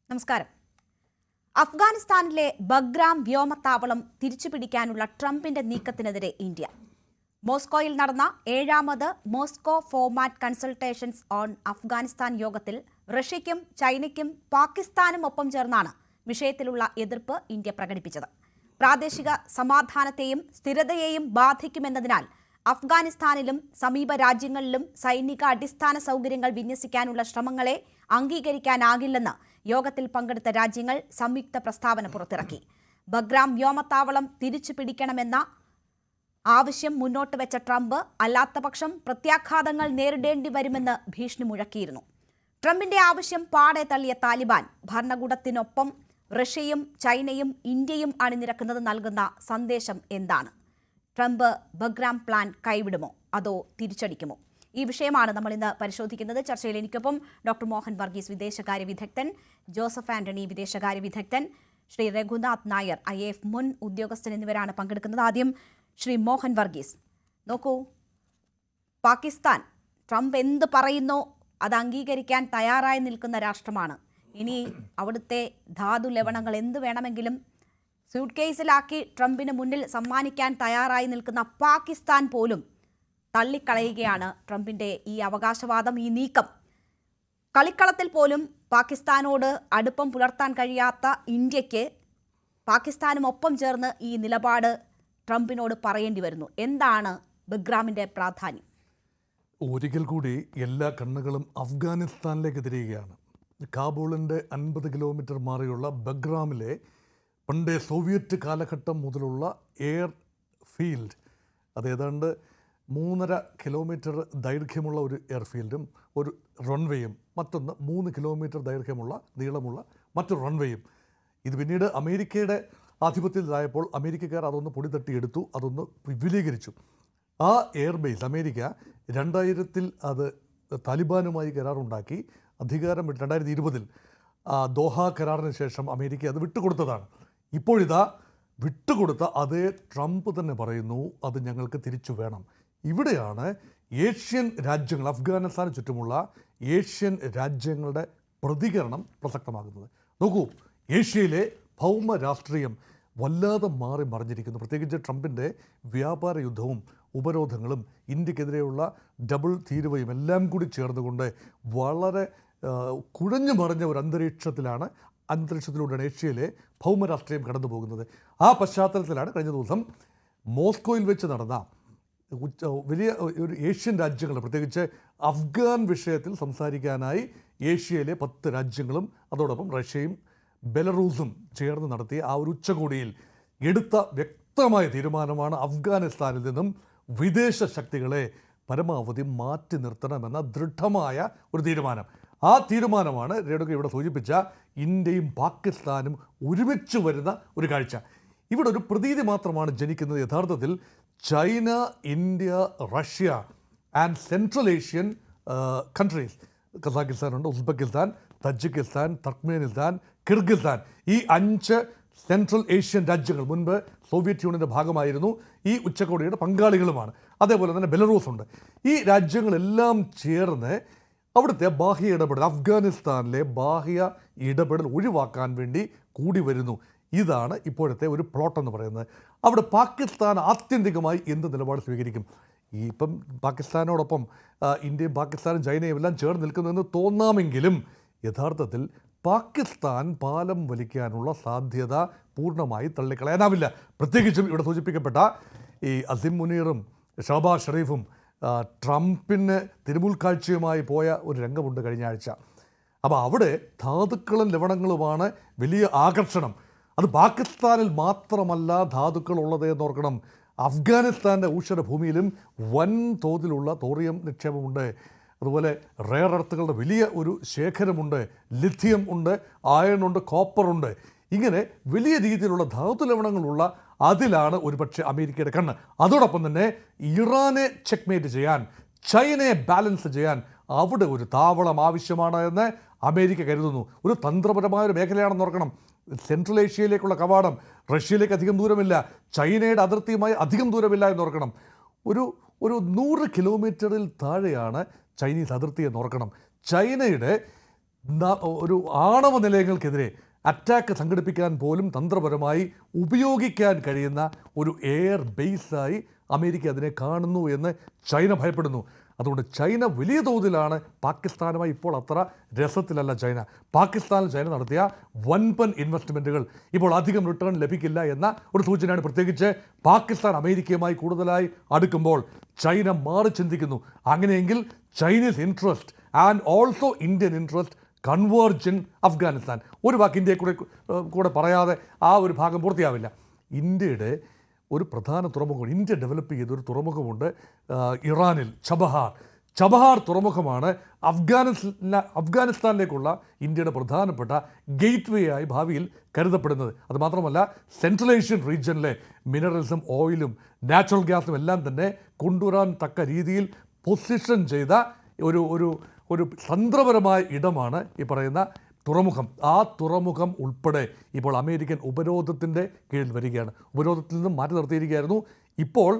നമസ്കാരം. അഫ്ഗാനിസ്ഥാനിലെ ബഗ്രാം വ്യോമത്താവളം തിരിച്ചുപിടിക്കാനുള്ള ട്രംപിന്റെ നീക്കത്തിനെതിരെ ഇന്ത്യ. മോസ്കോയിൽ നടന്ന 7ാമത് Moscow format consultations on Afghanistan യോഗത്തിൽ റഷ്യയ്ക്കും ചൈനയ്ക്കും പാകിസ്ഥാനും ഒപ്പം ചേർന്നാണ് വിഷയത്തിലുള്ള എതിർപ്പ് ഇന്ത്യ പ്രകടിപ്പിച്ചത്. പ്രാദേശിക സമാധാനത്തെയും സ്ഥിരതയെയും ബാധിക്കുമെന്നതിനാൽ അഫ്ഗാനിസ്ഥാനിലും സമീപ രാജ്യങ്ങളിലും സൈനിക അടിസ്ഥാന സൗകര്യങ്ങൾ വിന്യസിക്കാനുള്ള ശ്രമങ്ങളെ അംഗീകരിക്കാനാകില്ലെന്ന് യോഗത്തിൽ പങ്കെടുത്ത രാജ്യങ്ങൾ സംയുക്ത പ്രസ്താവന പുറത്തിറക്കി. ബഗ്രാം വ്യോമത്താവളം തിരിച്ചു പിടിക്കണമെന്ന ആവശ്യം മുന്നോട്ട് വെച്ച ട്രംപ് അല്ലാത്തപക്ഷം പ്രത്യാഘാതങ്ങൾ നേരിടേണ്ടി വരുമെന്ന് ഭീഷണി മുഴക്കിയിരുന്നു. ട്രംപിന്റെ ആവശ്യം പാടെ തള്ളിയ താലിബാൻ ഭരണകൂടത്തിനൊപ്പം റഷ്യയും ചൈനയും ഇന്ത്യയും അണിനിരക്കുന്നത് നൽകുന്ന സന്ദേശം എന്താണ്? ട്രംപ് ബഗ്രാം പ്ലാൻ കൈവിടുമോ അതോ തിരിച്ചടിക്കുമോ? ഈ വിഷയമാണ് നമ്മൾ ഇന്ന് പരിശോധിക്കുന്നത്. ചർച്ചയിൽ എനിക്കൊപ്പം ഡോക്ടർ മോഹൻ വർഗീസ്, വിദേശകാര്യ വിദഗ്ധൻ, ജോസഫ് ആന്റണി, വിദേശകാര്യ വിദഗ്ധൻ, ശ്രീ രഘുനാഥ് നായർ, IAF മുൻ ഉദ്യോഗസ്ഥൻ എന്നിവരാണ് പങ്കെടുക്കുന്നത്. ആദ്യം ശ്രീ മോഹൻ വർഗീസ്, നോക്കൂ, പാകിസ്ഥാൻ ട്രംപ് എന്ത് പറയുന്നോ അത് അംഗീകരിക്കാൻ തയ്യാറായി നിൽക്കുന്ന രാഷ്ട്രമാണ്. ഇനി അവിടുത്തെ ധാതു ലവണങ്ങൾ എന്ത് വേണമെങ്കിലും സ്യൂട്ട് കേസിലാക്കി ട്രംപിന് മുന്നിൽ സമ്മാനിക്കാൻ തയ്യാറായി നിൽക്കുന്ന പാകിസ്ഥാൻ പോലും തള്ളിക്കളയുകയാണ് ട്രംപിന്റെ ഈ അവകാശവാദം, ഈ നീക്കം. കളിക്കളത്തിൽ പോലും പാകിസ്ഥാനോട് അടുപ്പം പുലർത്താൻ കഴിയാത്ത ഇന്ത്യക്ക് പാകിസ്ഥാനും ഒപ്പം ചേർന്ന് ഈ നിലപാട് ട്രംപിനോട് പറയേണ്ടി വരുന്നു. എന്താണ് ബഗ്രാമിന്റെ പ്രാധാന്യം? ഒരിക്കൽ കൂടി എല്ലാ കണ്ണുകളും അഫ്ഗാനിസ്ഥാനിലേക്ക് തിരിയുകയാണ്. കാബൂളിൻ്റെ 50 കിലോമീറ്റർ മാറിയുള്ള ബഗ്രാമിലെ പണ്ടേ സോവിയറ്റ് കാലഘട്ടം മുതലുള്ള എയർ ഫീൽഡ്, അത് ഏതാണ്ട് 3.5 കിലോമീറ്റർ ദൈർഘ്യമുള്ള ഒരു എയർഫീൽഡും ഒരു റൺവേയും, മറ്റൊന്ന് 3 കിലോമീറ്റർ ദൈർഘ്യമുള്ള നീളമുള്ള മറ്റൊരു റൺവേയും. ഇത് പിന്നീട് അമേരിക്കയുടെ ആധിപത്യത്തിലായപ്പോൾ അമേരിക്കക്കാർ അതൊന്ന് പൊടി തട്ടിയെടുത്തു, അതൊന്ന് വിപുലീകരിച്ചു. ആ എയർബേസ് അമേരിക്ക 2000-ൽ അത് താലിബാനുമായി കരാറുണ്ടാക്കി അധികാരം 2020-ൽ ദോഹ കരാറിന് ശേഷം അമേരിക്ക അത് വിട്ടുകൊടുത്തതാണ്. ഇപ്പോഴിതാ വിട്ടുകൊടുത്ത അതേ ട്രംപ് തന്നെ പറയുന്നു അത് ഞങ്ങൾക്ക് തിരിച്ചു വേണം. ഇവിടെയാണ് ഏഷ്യൻ രാജ്യങ്ങൾ, അഫ്ഗാനിസ്ഥാന് ചുറ്റുമുള്ള ഏഷ്യൻ രാജ്യങ്ങളുടെ പ്രതികരണം പ്രസക്തമാകുന്നത്. നോക്കൂ, ഏഷ്യയിലെ ഭൗമ രാഷ്ട്രീയം വല്ലാതെ മാറി മറിഞ്ഞിരിക്കുന്നു. പ്രത്യേകിച്ച് ട്രംപിൻ്റെ വ്യാപാര യുദ്ധവും ഉപരോധങ്ങളും ഇന്ത്യക്കെതിരെയുള്ള ഡബിൾ തീരുവയും എല്ലാം കൂടി ചേർന്നുകൊണ്ട് വളരെ കുഴഞ്ഞു മറിഞ്ഞ ഒരു അന്തരീക്ഷത്തിലൂടെയാണ് ഏഷ്യയിലെ ഭൗമരാഷ്ട്രീയം കടന്നു പോകുന്നത്. ആ പശ്ചാത്തലത്തിലാണ് കഴിഞ്ഞ ദിവസം മോസ്കോയിൽ വെച്ച് നടന്ന വലിയ ഒരു ഏഷ്യൻ രാജ്യങ്ങൾ, പ്രത്യേകിച്ച് അഫ്ഗാൻ വിഷയത്തിൽ സംസാരിക്കാനായി ഏഷ്യയിലെ 10 രാജ്യങ്ങളും അതോടൊപ്പം റഷ്യയും ബെലറൂസും ചേർന്ന് നടത്തിയ ആ ഒരു ഉച്ചകോടിയിൽ എടുത്ത വ്യക്തമായ തീരുമാനമാണ് അഫ്ഗാനിസ്ഥാനിൽ നിന്നും വിദേശ ശക്തികളെ പരമാവധി മാറ്റി നിർത്തണമെന്ന ദൃഢമായ ഒരു തീരുമാനം. ആ തീരുമാനമാണ് രേണുക ഇവിടെ സൂചിപ്പിച്ച ഇന്ത്യയും പാകിസ്ഥാനും ഒരുമിച്ച് വരുന്ന ഒരു കാഴ്ച. ഇവിടെ ഒരു പ്രതീതി മാത്രമാണ് ജനിക്കുന്നത്. യഥാർത്ഥത്തിൽ China, India, Russia and central Asian countries, കസാഖിസ്ഥാനുണ്ട്, ഉസ്ബെക്കിസ്ഥാൻ, തജിക്കിസ്ഥാൻ, തർക്ക്മേനിസ്ഥാൻ, കിർഗിസ്ഥാൻ, ഈ 5 സെൻട്രൽ ഏഷ്യൻ രാജ്യങ്ങൾ മുൻപ് സോവിയറ്റ് യൂണിയൻ്റെ ഭാഗമായിരുന്നു, ഈ ഉച്ചകോടിയുടെ പങ്കാളികളുമാണ്. അതേപോലെ തന്നെ ബെലറൂസ് ഉണ്ട്. ഈ രാജ്യങ്ങളെല്ലാം ചേർന്ന് അവിടുത്തെ ബാഹ്യ ഇടപെടൽ, അഫ്ഗാനിസ്ഥാനിലെ ബാഹ്യ ഇടപെടൽ ഒഴിവാക്കാൻ വേണ്ടി കൂടി വരുന്നു. ഇതാണ് ഇപ്പോഴത്തെ ഒരു പ്ലോട്ട് എന്ന് പറയുന്നത്. അവിടെ പാകിസ്ഥാൻ ആത്യന്തികമായി എന്ത് നിലപാട് സ്വീകരിക്കും? ഇപ്പം പാകിസ്ഥാനോടൊപ്പം ഇന്ത്യയും പാകിസ്ഥാനും ചൈനയും എല്ലാം ചേർന്ന് നിൽക്കുന്നതെന്ന് തോന്നാമെങ്കിലും യഥാർത്ഥത്തിൽ പാകിസ്ഥാൻ പാലം വലിക്കാനുള്ള സാധ്യത പൂർണ്ണമായി തള്ളിക്കളയാനാവില്ല. പ്രത്യേകിച്ചും ഇവിടെ സൂചിപ്പിക്കപ്പെട്ട ഈ അസിം മുനീറും ഷഹബാസ് ഷെരീഫും ട്രംപിന് തിരുമുൽക്കാഴ്ചയുമായി പോയ ഒരു രംഗമുണ്ട് കഴിഞ്ഞ ആഴ്ച. അപ്പോൾ അവിടെ ധാതുക്കളും ലവണങ്ങളുമാണ് വലിയ ആകർഷണം. അത് പാകിസ്ഥാനിൽ മാത്രമല്ല ധാതുക്കൾ ഉള്ളത് എന്നോർക്കണം. അഫ്ഗാനിസ്ഥാൻ്റെ ഊഷരഭൂമിയിലും വൻ തോതിലുള്ള തോറിയം നിക്ഷേപമുണ്ട്. അതുപോലെ റെയർ എർത്തുകളുടെ വലിയ ഒരു ശേഖരമുണ്ട്. ലിഥിയം ഉണ്ട്, അയൺ ഉണ്ട്, കോപ്പറുണ്ട്. ഇങ്ങനെ വലിയ രീതിയിലുള്ള ധാതു ലവണങ്ങളുള്ള അതിലാണ് ഒരുപക്ഷെ അമേരിക്കയുടെ കണ്ണ്. അതോടൊപ്പം തന്നെ ഇറാനെ ചെക്ക്മേറ്റ് ചെയ്യാൻ, ചൈനയെ ബാലൻസ് ചെയ്യാൻ അവിടെ ഒരു താവളം ആവശ്യമാണ് എന്ന് അമേരിക്ക കരുതുന്നു. ഒരു തന്ത്രപരമായ ഒരു മേഖലയാണെന്ന് ഓർക്കണം. സെൻട്രൽ ഏഷ്യയിലേക്കുള്ള കവാടം റഷ്യയിലേക്ക് അധികം ദൂരമില്ല, ചൈനയുടെ അതിർത്തിയുമായി അധികം ദൂരമില്ല എന്നോർക്കണം. ഒരു 100 കിലോമീറ്ററിൽ താഴെയാണ് ചൈനീസ് അതിർത്തി എന്നോർക്കണം. ചൈനയുടെ ഒരു ആണവ നിലയങ്ങൾക്കെതിരെ അറ്റാക്ക് സംഘടിപ്പിക്കാൻ പോലും തന്ത്രപരമായി ഉപയോഗിക്കാൻ കഴിയുന്ന ഒരു എയർ ബേസായി അമേരിക്ക അതിനെ കാണുന്നു എന്ന് ചൈന ഭയപ്പെടുന്നു. അതുകൊണ്ട് ചൈന വലിയ തോതിലാണ് പാകിസ്ഥാനുമായി ഇപ്പോൾ അത്ര രസത്തിലല്ല ചൈന. പാകിസ്ഥാനിൽ ചൈന നടത്തിയ വൻപൻ ഇൻവെസ്റ്റ്മെൻറ്റുകൾ ഇപ്പോൾ അധികം റിട്ടേൺ ലഭിക്കില്ല എന്ന ഒരു സൂചനയാണ്. പ്രത്യേകിച്ച് പാകിസ്ഥാൻ അമേരിക്കയുമായി കൂടുതലായി അടുക്കുമ്പോൾ ചൈന മാറി ചിന്തിക്കുന്നു. അങ്ങനെയെങ്കിൽ Chinese interest and also Indian interest converge in Afghanistan. ഒരു വാക്ക് ഇന്ത്യയെ കൂടെ പറയാതെ ആ ഒരു ഭാഗം പൂർത്തിയാവില്ല. ഇന്ത്യയുടെ ഒരു പ്രധാന തുറമുഖം, ഇന്ത്യ ഡെവലപ്പ് ചെയ്തൊരു തുറമുഖമുണ്ട് ഇറാനിൽ, ചബഹാർ തുറമുഖമാണ് അഫ്ഗാനിസ്ഥാനിലേക്കുള്ള ഇന്ത്യയുടെ പ്രധാനപ്പെട്ട ഗേറ്റ് വേ ആയി ഭാവിയിൽ കരുതപ്പെടുന്നത്. അതുമാത്രമല്ല സെൻട്രൽ ഏഷ്യൻ റീജിയനിലെ മിനറൽസും ഓയിലും നാച്ചുറൽ ഗ്യാസും എല്ലാം തന്നെ കൊണ്ടുവരാൻ തക്ക രീതിയിൽ പൊസിഷൻ ചെയ്ത ഒരു തന്ത്രപരമായ ഇടമാണ് ഈ പറയുന്ന തുറമുഖം. ആ തുറമുഖം ഉൾപ്പെടെ ഇപ്പോൾ അമേരിക്കൻ ഉപരോധത്തിൻ്റെ കീഴിൽ വരികയാണ്. ഉപരോധത്തിൽ നിന്നും മാറ്റി നിർത്തിയിരിക്കുകയായിരുന്നു. ഇപ്പോൾ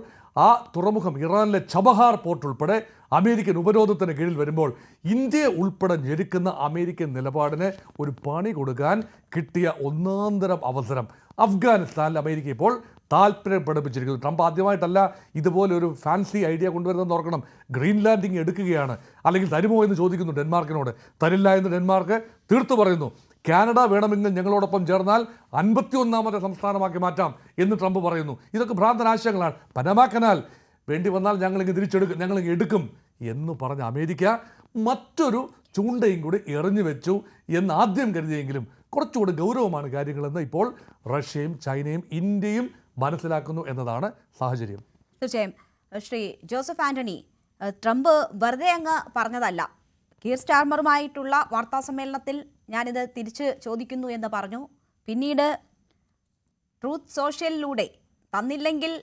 ആ തുറമുഖം ഇറാനിലെ ചബഹാർ പോർട്ട് ഉൾപ്പെടെ അമേരിക്കൻ ഉപരോധത്തിന് കീഴിൽ വരുമ്പോൾ ഇന്ത്യയെ ഉൾപ്പെടെ ഞെരുക്കുന്ന അമേരിക്കൻ നിലപാടിന് ഒരു പണി കൊടുക്കാൻ കിട്ടിയ ഒന്നാന്തരം അവസരം അഫ്ഗാനിസ്ഥാനിൽ അമേരിക്ക ഇപ്പോൾ താല്പര്യം പ്രകടിപ്പിച്ചിരിക്കുന്നു. ട്രംപ് ആദ്യമായിട്ടല്ല ഇതുപോലെ ഒരു ഫാൻസി ഐഡിയ കൊണ്ടുവരുന്നതെന്ന് ഓർക്കണം. ഗ്രീൻലാൻഡിങ് എടുക്കുകയാണ്, അല്ലെങ്കിൽ തരുമോ എന്ന് ചോദിക്കുന്നു ഡെൻമാർക്കിനോട്. തരില്ല എന്ന് ഡെൻമാർക്ക് തീർത്തു പറയുന്നു. കാനഡ വേണമെങ്കിൽ ഞങ്ങളോടൊപ്പം ചേർന്നാൽ 51ാമത്തെ സംസ്ഥാനമാക്കി മാറ്റാം എന്ന് ട്രംപ് പറയുന്നു. ഇതൊക്കെ ഭ്രാന്തനാശയങ്ങളാണ്. പനമ കനാൽ വേണ്ടി വന്നാൽ ഞങ്ങളിങ്ങ് എടുക്കും എന്ന് പറഞ്ഞ അമേരിക്ക മറ്റൊരു ചൂണ്ടയും കൂടി എറിഞ്ഞു വെച്ചു എന്ന് ആദ്യം കരുതിയെങ്കിലും കുറച്ചുകൂടി ഗൗരവമാണ് കാര്യങ്ങളെന്ന് ഇപ്പോൾ റഷ്യയും ചൈനയും ഇന്ത്യയും മനസ്സിലാക്കുന്നു എന്നതാണ് സാഹചര്യം. തീർച്ചയായും ശ്രീ ജോസഫ് ആന്റണി, ട്രംപ് വെറുതെ അങ്ങ് പറഞ്ഞതല്ല. കീർ സ്റ്റാർമറുമായിട്ടുള്ള വാർത്താസമ്മേളനത്തിൽ ഞാനിത് തിരിച്ച് ചോദിക്കുന്നു എന്ന് പറഞ്ഞു. പിന്നീട് ട്രൂത്ത് സോഷ്യലിലൂടെ തന്നില്ലെങ്കിൽ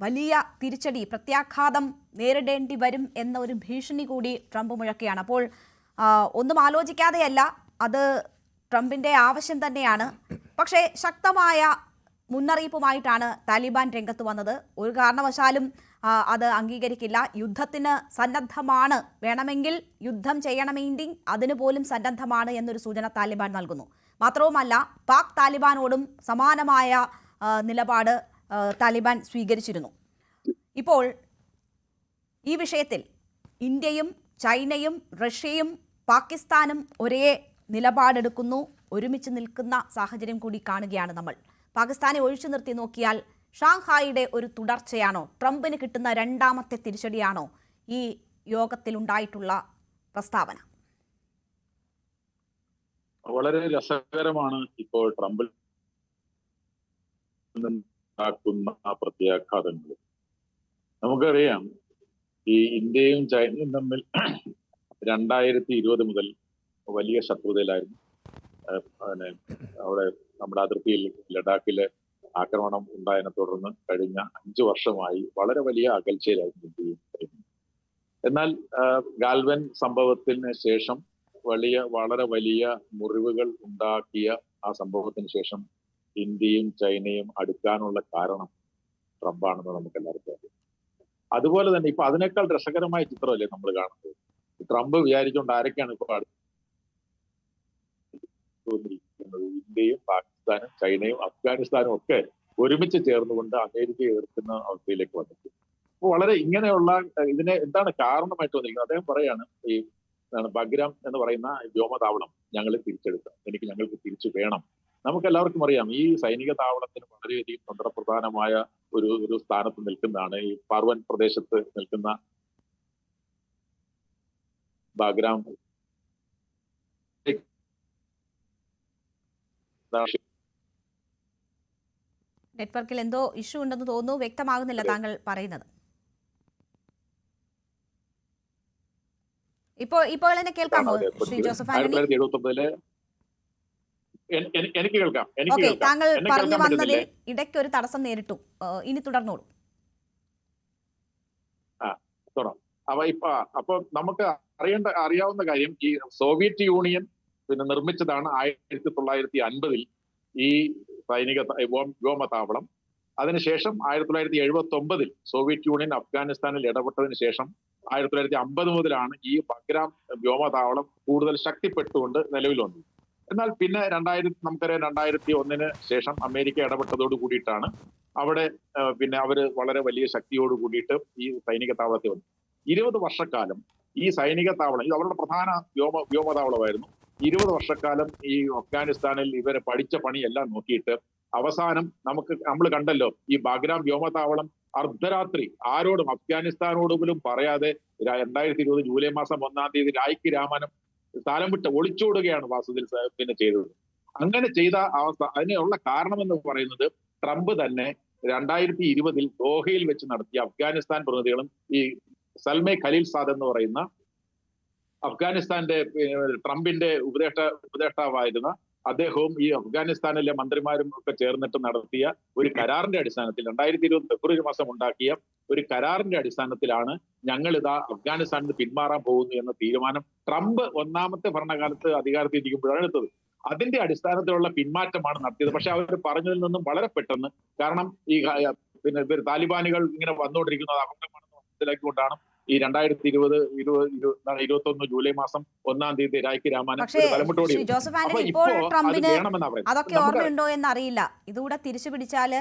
വലിയ തിരിച്ചടി, പ്രത്യാഘാതം നേരിടേണ്ടി വരും എന്ന ഒരു ഭീഷണി കൂടി ട്രംപ് മുഴക്കുകയാണ്. അപ്പോൾ ഒന്നും ആലോചിക്കാതെയല്ല, അത് ട്രംപിൻ്റെ ആവശ്യം തന്നെയാണ്. പക്ഷേ ശക്തമായ മുന്നറിയിപ്പുമായിട്ടാണ് താലിബാൻ രംഗത്ത് വന്നത്. ഒരു കാരണവശാലും അത് അംഗീകരിക്കില്ല, യുദ്ധത്തിന് സന്നദ്ധമാണ്, വേണമെങ്കിൽ യുദ്ധം ചെയ്യണമെങ്കിൽ അതിന് പോലും സന്നദ്ധമാണ് എന്നൊരു സൂചന താലിബാൻ നൽകുന്നു. മാത്രവുമല്ല, പാക് താലിബാനോടും സമാനമായ നിലപാട് താലിബാൻ സ്വീകരിച്ചിരുന്നു. ഇപ്പോൾ ഈ വിഷയത്തിൽ ഇന്ത്യയും ചൈനയും റഷ്യയും പാകിസ്ഥാനും ഒരേ നിലപാടെടുക്കുന്നു, ഒരുമിച്ച് നിൽക്കുന്ന സാഹചര്യം കൂടി കാണുകയാണ് നമ്മൾ. പാകിസ്ഥാനെ ഒഴിച്ചു നിർത്തി നോക്കിയാൽ ഷാങ്ഹായിയുടെ ഒരു തുടർച്ചയാണോ, ട്രംപിന് കിട്ടുന്ന രണ്ടാമത്തെ തിരിച്ചടിയാണോ ഈ യോഗത്തിലുണ്ടായിട്ടുള്ള പ്രസ്താവന? വളരെ രസകരമാണ് ഇപ്പോൾ ട്രംപിൽ നിന്നുണ്ടാക്കുന്ന പ്രത്യാഘാതങ്ങൾ. നമുക്കറിയാം, ഈ ഇന്ത്യയും ചൈനയും തമ്മിൽ 2020 മുതൽ വലിയ ശത്രുതയിലായിരുന്നു. അവിടെ നമ്മുടെ അതിർത്തിയിൽ ലഡാക്കിലെ ആക്രമണം ഉണ്ടായതിനെ തുടർന്ന് കഴിഞ്ഞ 5 വർഷമായി വളരെ വലിയ അകൽച്ചയിലായിരുന്നു ഇന്ത്യയും ചൈനയും. എന്നാൽ ഗാൽവൻ സംഭവത്തിന് ശേഷം വളരെ വലിയ മുറിവുകൾ ഉണ്ടാക്കിയ ആ സംഭവത്തിന് ശേഷം ഇന്ത്യയും ചൈനയും അടുക്കാനുള്ള കാരണം ട്രംപാണെന്ന് നമുക്ക് എല്ലാവർക്കും അറിയാം. അതുപോലെ തന്നെ ഇപ്പൊ അതിനേക്കാൾ രസകരമായ ചിത്രമല്ലേ നമ്മൾ കാണുന്നത്. ട്രംപ് വിചാരിച്ചുകൊണ്ട് ആരൊക്കെയാണ് ഇപ്പൊ അടുത്തിരിക്കുന്നത്? ഇന്ത്യയും പാകിസ്ഥാനും ചൈനയും അഫ്ഗാനിസ്ഥാനും ഒക്കെ ഒരുമിച്ച് ചേർന്നുകൊണ്ട് അമേരിക്കയെ എതിർക്കുന്ന അവസ്ഥയിലേക്ക് വന്നിട്ടുണ്ട്. അപ്പൊ വളരെ ഇങ്ങനെയുള്ള ഇതിനെ എന്താണ് കാരണമായിട്ട് വന്നിരിക്കുന്നത്? അദ്ദേഹം പറയാണ്, ഈ ബഗ്രാം എന്ന് പറയുന്ന വ്യോമതാവളം ഞങ്ങൾ തിരിച്ചെടുക്കാം, ഞങ്ങൾക്ക് തിരിച്ചു വേണം. നമുക്ക് എല്ലാവർക്കും അറിയാം, ഈ സൈനിക താവളത്തിന് വളരെയധികം തന്ത്രപ്രധാനമായ ഒരു സ്ഥാനത്ത് നിൽക്കുന്നതാണ്. ഈ പാർവൻ പ്രദേശത്ത് നിൽക്കുന്ന ബഗ്രാം നെറ്റ്വർക്കിൽ എന്തോ ഇഷ്യൂ ഉണ്ടെന്ന് തോന്നുന്നു, വ്യക്തമാകുന്നില്ല താങ്കൾ പറയുന്നത്. ഇപ്പോൾ എന്നെ കേൾക്കാമോ ശ്രീ ജോസഫ് ആന്റണി? 1979 എനിക്ക് കേൾക്കാം. താങ്കൾ പറഞ്ഞു വന്നതിൽ ഇടയ്ക്ക് ഒരു തടസ്സം നേരിട്ടു, ഇനി തുടർന്നോളൂ. അപ്പൊ നമുക്ക് അറിയാവുന്ന കാര്യം, ഈ സോവിയറ്റ് യൂണിയൻ നിർമ്മിച്ചതാണ് 1950 ഈ സൈനിക വ്യോമതാവളം. അതിനുശേഷം 1979 സോവിയറ്റ് യൂണിയൻ അഫ്ഗാനിസ്ഥാനിൽ ഇടപെട്ടതിന് ശേഷം 1950 മുതലാണ് ഈ ബഗ്രാം വ്യോമതാവളം കൂടുതൽ ശക്തിപ്പെട്ടുകൊണ്ട് നിലവിൽ വന്നത്. എന്നാൽ പിന്നെ നമുക്കറിയാം 2001 ശേഷം അമേരിക്ക ഇടപെട്ടതോട് കൂടിയിട്ടാണ് അവിടെ പിന്നെ അവര് വളരെ വലിയ ശക്തിയോട് കൂടിയിട്ട് ഈ സൈനിക താവളത്തിൽ വന്നു. 20 വർഷക്കാലം ഈ സൈനിക താവളം ഇത് അവരുടെ പ്രധാന വ്യോമതാവളമായിരുന്നു. 20 വർഷക്കാലം ഈ അഫ്ഗാനിസ്ഥാനിൽ ഇവരെ പഠിച്ച പണിയെല്ലാം നോക്കിയിട്ട് അവസാനം നമ്മൾ കണ്ടല്ലോ ഈ ബാഗ്രാം വ്യോമതാവളം അർദ്ധരാത്രി ആരോടും അഫ്ഗാനിസ്ഥാനോട് പോലും പറയാതെ 2020 ജൂലൈ മാസം 1-ാം തീയതി രായ്ക്ക് രാമനം സ്ഥലം വിട്ട് ഒളിച്ചോടുകയാണ് വാസുദേൽ പിന്നെ ചെയ്തത്. അങ്ങനെ ചെയ്ത അതിനുള്ള കാരണം എന്ന് പറയുന്നത് ട്രംപ് തന്നെ 2020 ദോഹയിൽ വെച്ച് നടത്തിയ അഫ്ഗാനിസ്ഥാൻ പ്രതിനിധികളും ഈ സൽമെ ഖലീൽസാദ് എന്ന് പറയുന്ന അഫ്ഗാനിസ്ഥാന്റെ ട്രംപിന്റെ ഉപദേഷ്ടാവായിരുന്ന അദ്ദേഹവും ഈ അഫ്ഗാനിസ്ഥാനിലെ മന്ത്രിമാരും ഒക്കെ ചേർന്നിട്ട് നടത്തിയ ഒരു കരാറിന്റെ അടിസ്ഥാനത്തിൽ 2020 ഫെബ്രുവരി മാസം ഉണ്ടാക്കിയ ഒരു കരാറിന്റെ അടിസ്ഥാനത്തിലാണ് ഞങ്ങൾ ഇതാ അഫ്ഗാനിസ്ഥാനിൽ നിന്ന് പിന്മാറാൻ പോകുന്നു എന്ന തീരുമാനം ട്രംപ് 1ാമത്തെ ഭരണകാലത്ത് അധികാരത്തിൽ ഇരിക്കുമ്പോഴാണ് എടുത്തത്. അതിന്റെ അടിസ്ഥാനത്തിലുള്ള പിന്മാറ്റമാണ് നടത്തിയത്. പക്ഷെ അവർ പറഞ്ഞതിൽ നിന്നും വളരെ പെട്ടെന്ന്, കാരണം ഈ പിന്നെ താലിബാനുകൾ ഇങ്ങനെ വന്നുകൊണ്ടിരിക്കുന്നത് അപകടമാണെന്ന് മനസ്സിലാക്കിക്കൊണ്ടാണ് ഈ 2021 ജൂലൈ മാസം 1-ാം തീയതി രായ്ക്ക് രാമാനം തലമുട്ടോടി. അതൊക്കെ ഓർമ്മയുണ്ടോ എന്നറിയില്ല. ഇതുകൂടെ തിരിച്ചു പിടിച്ചാല്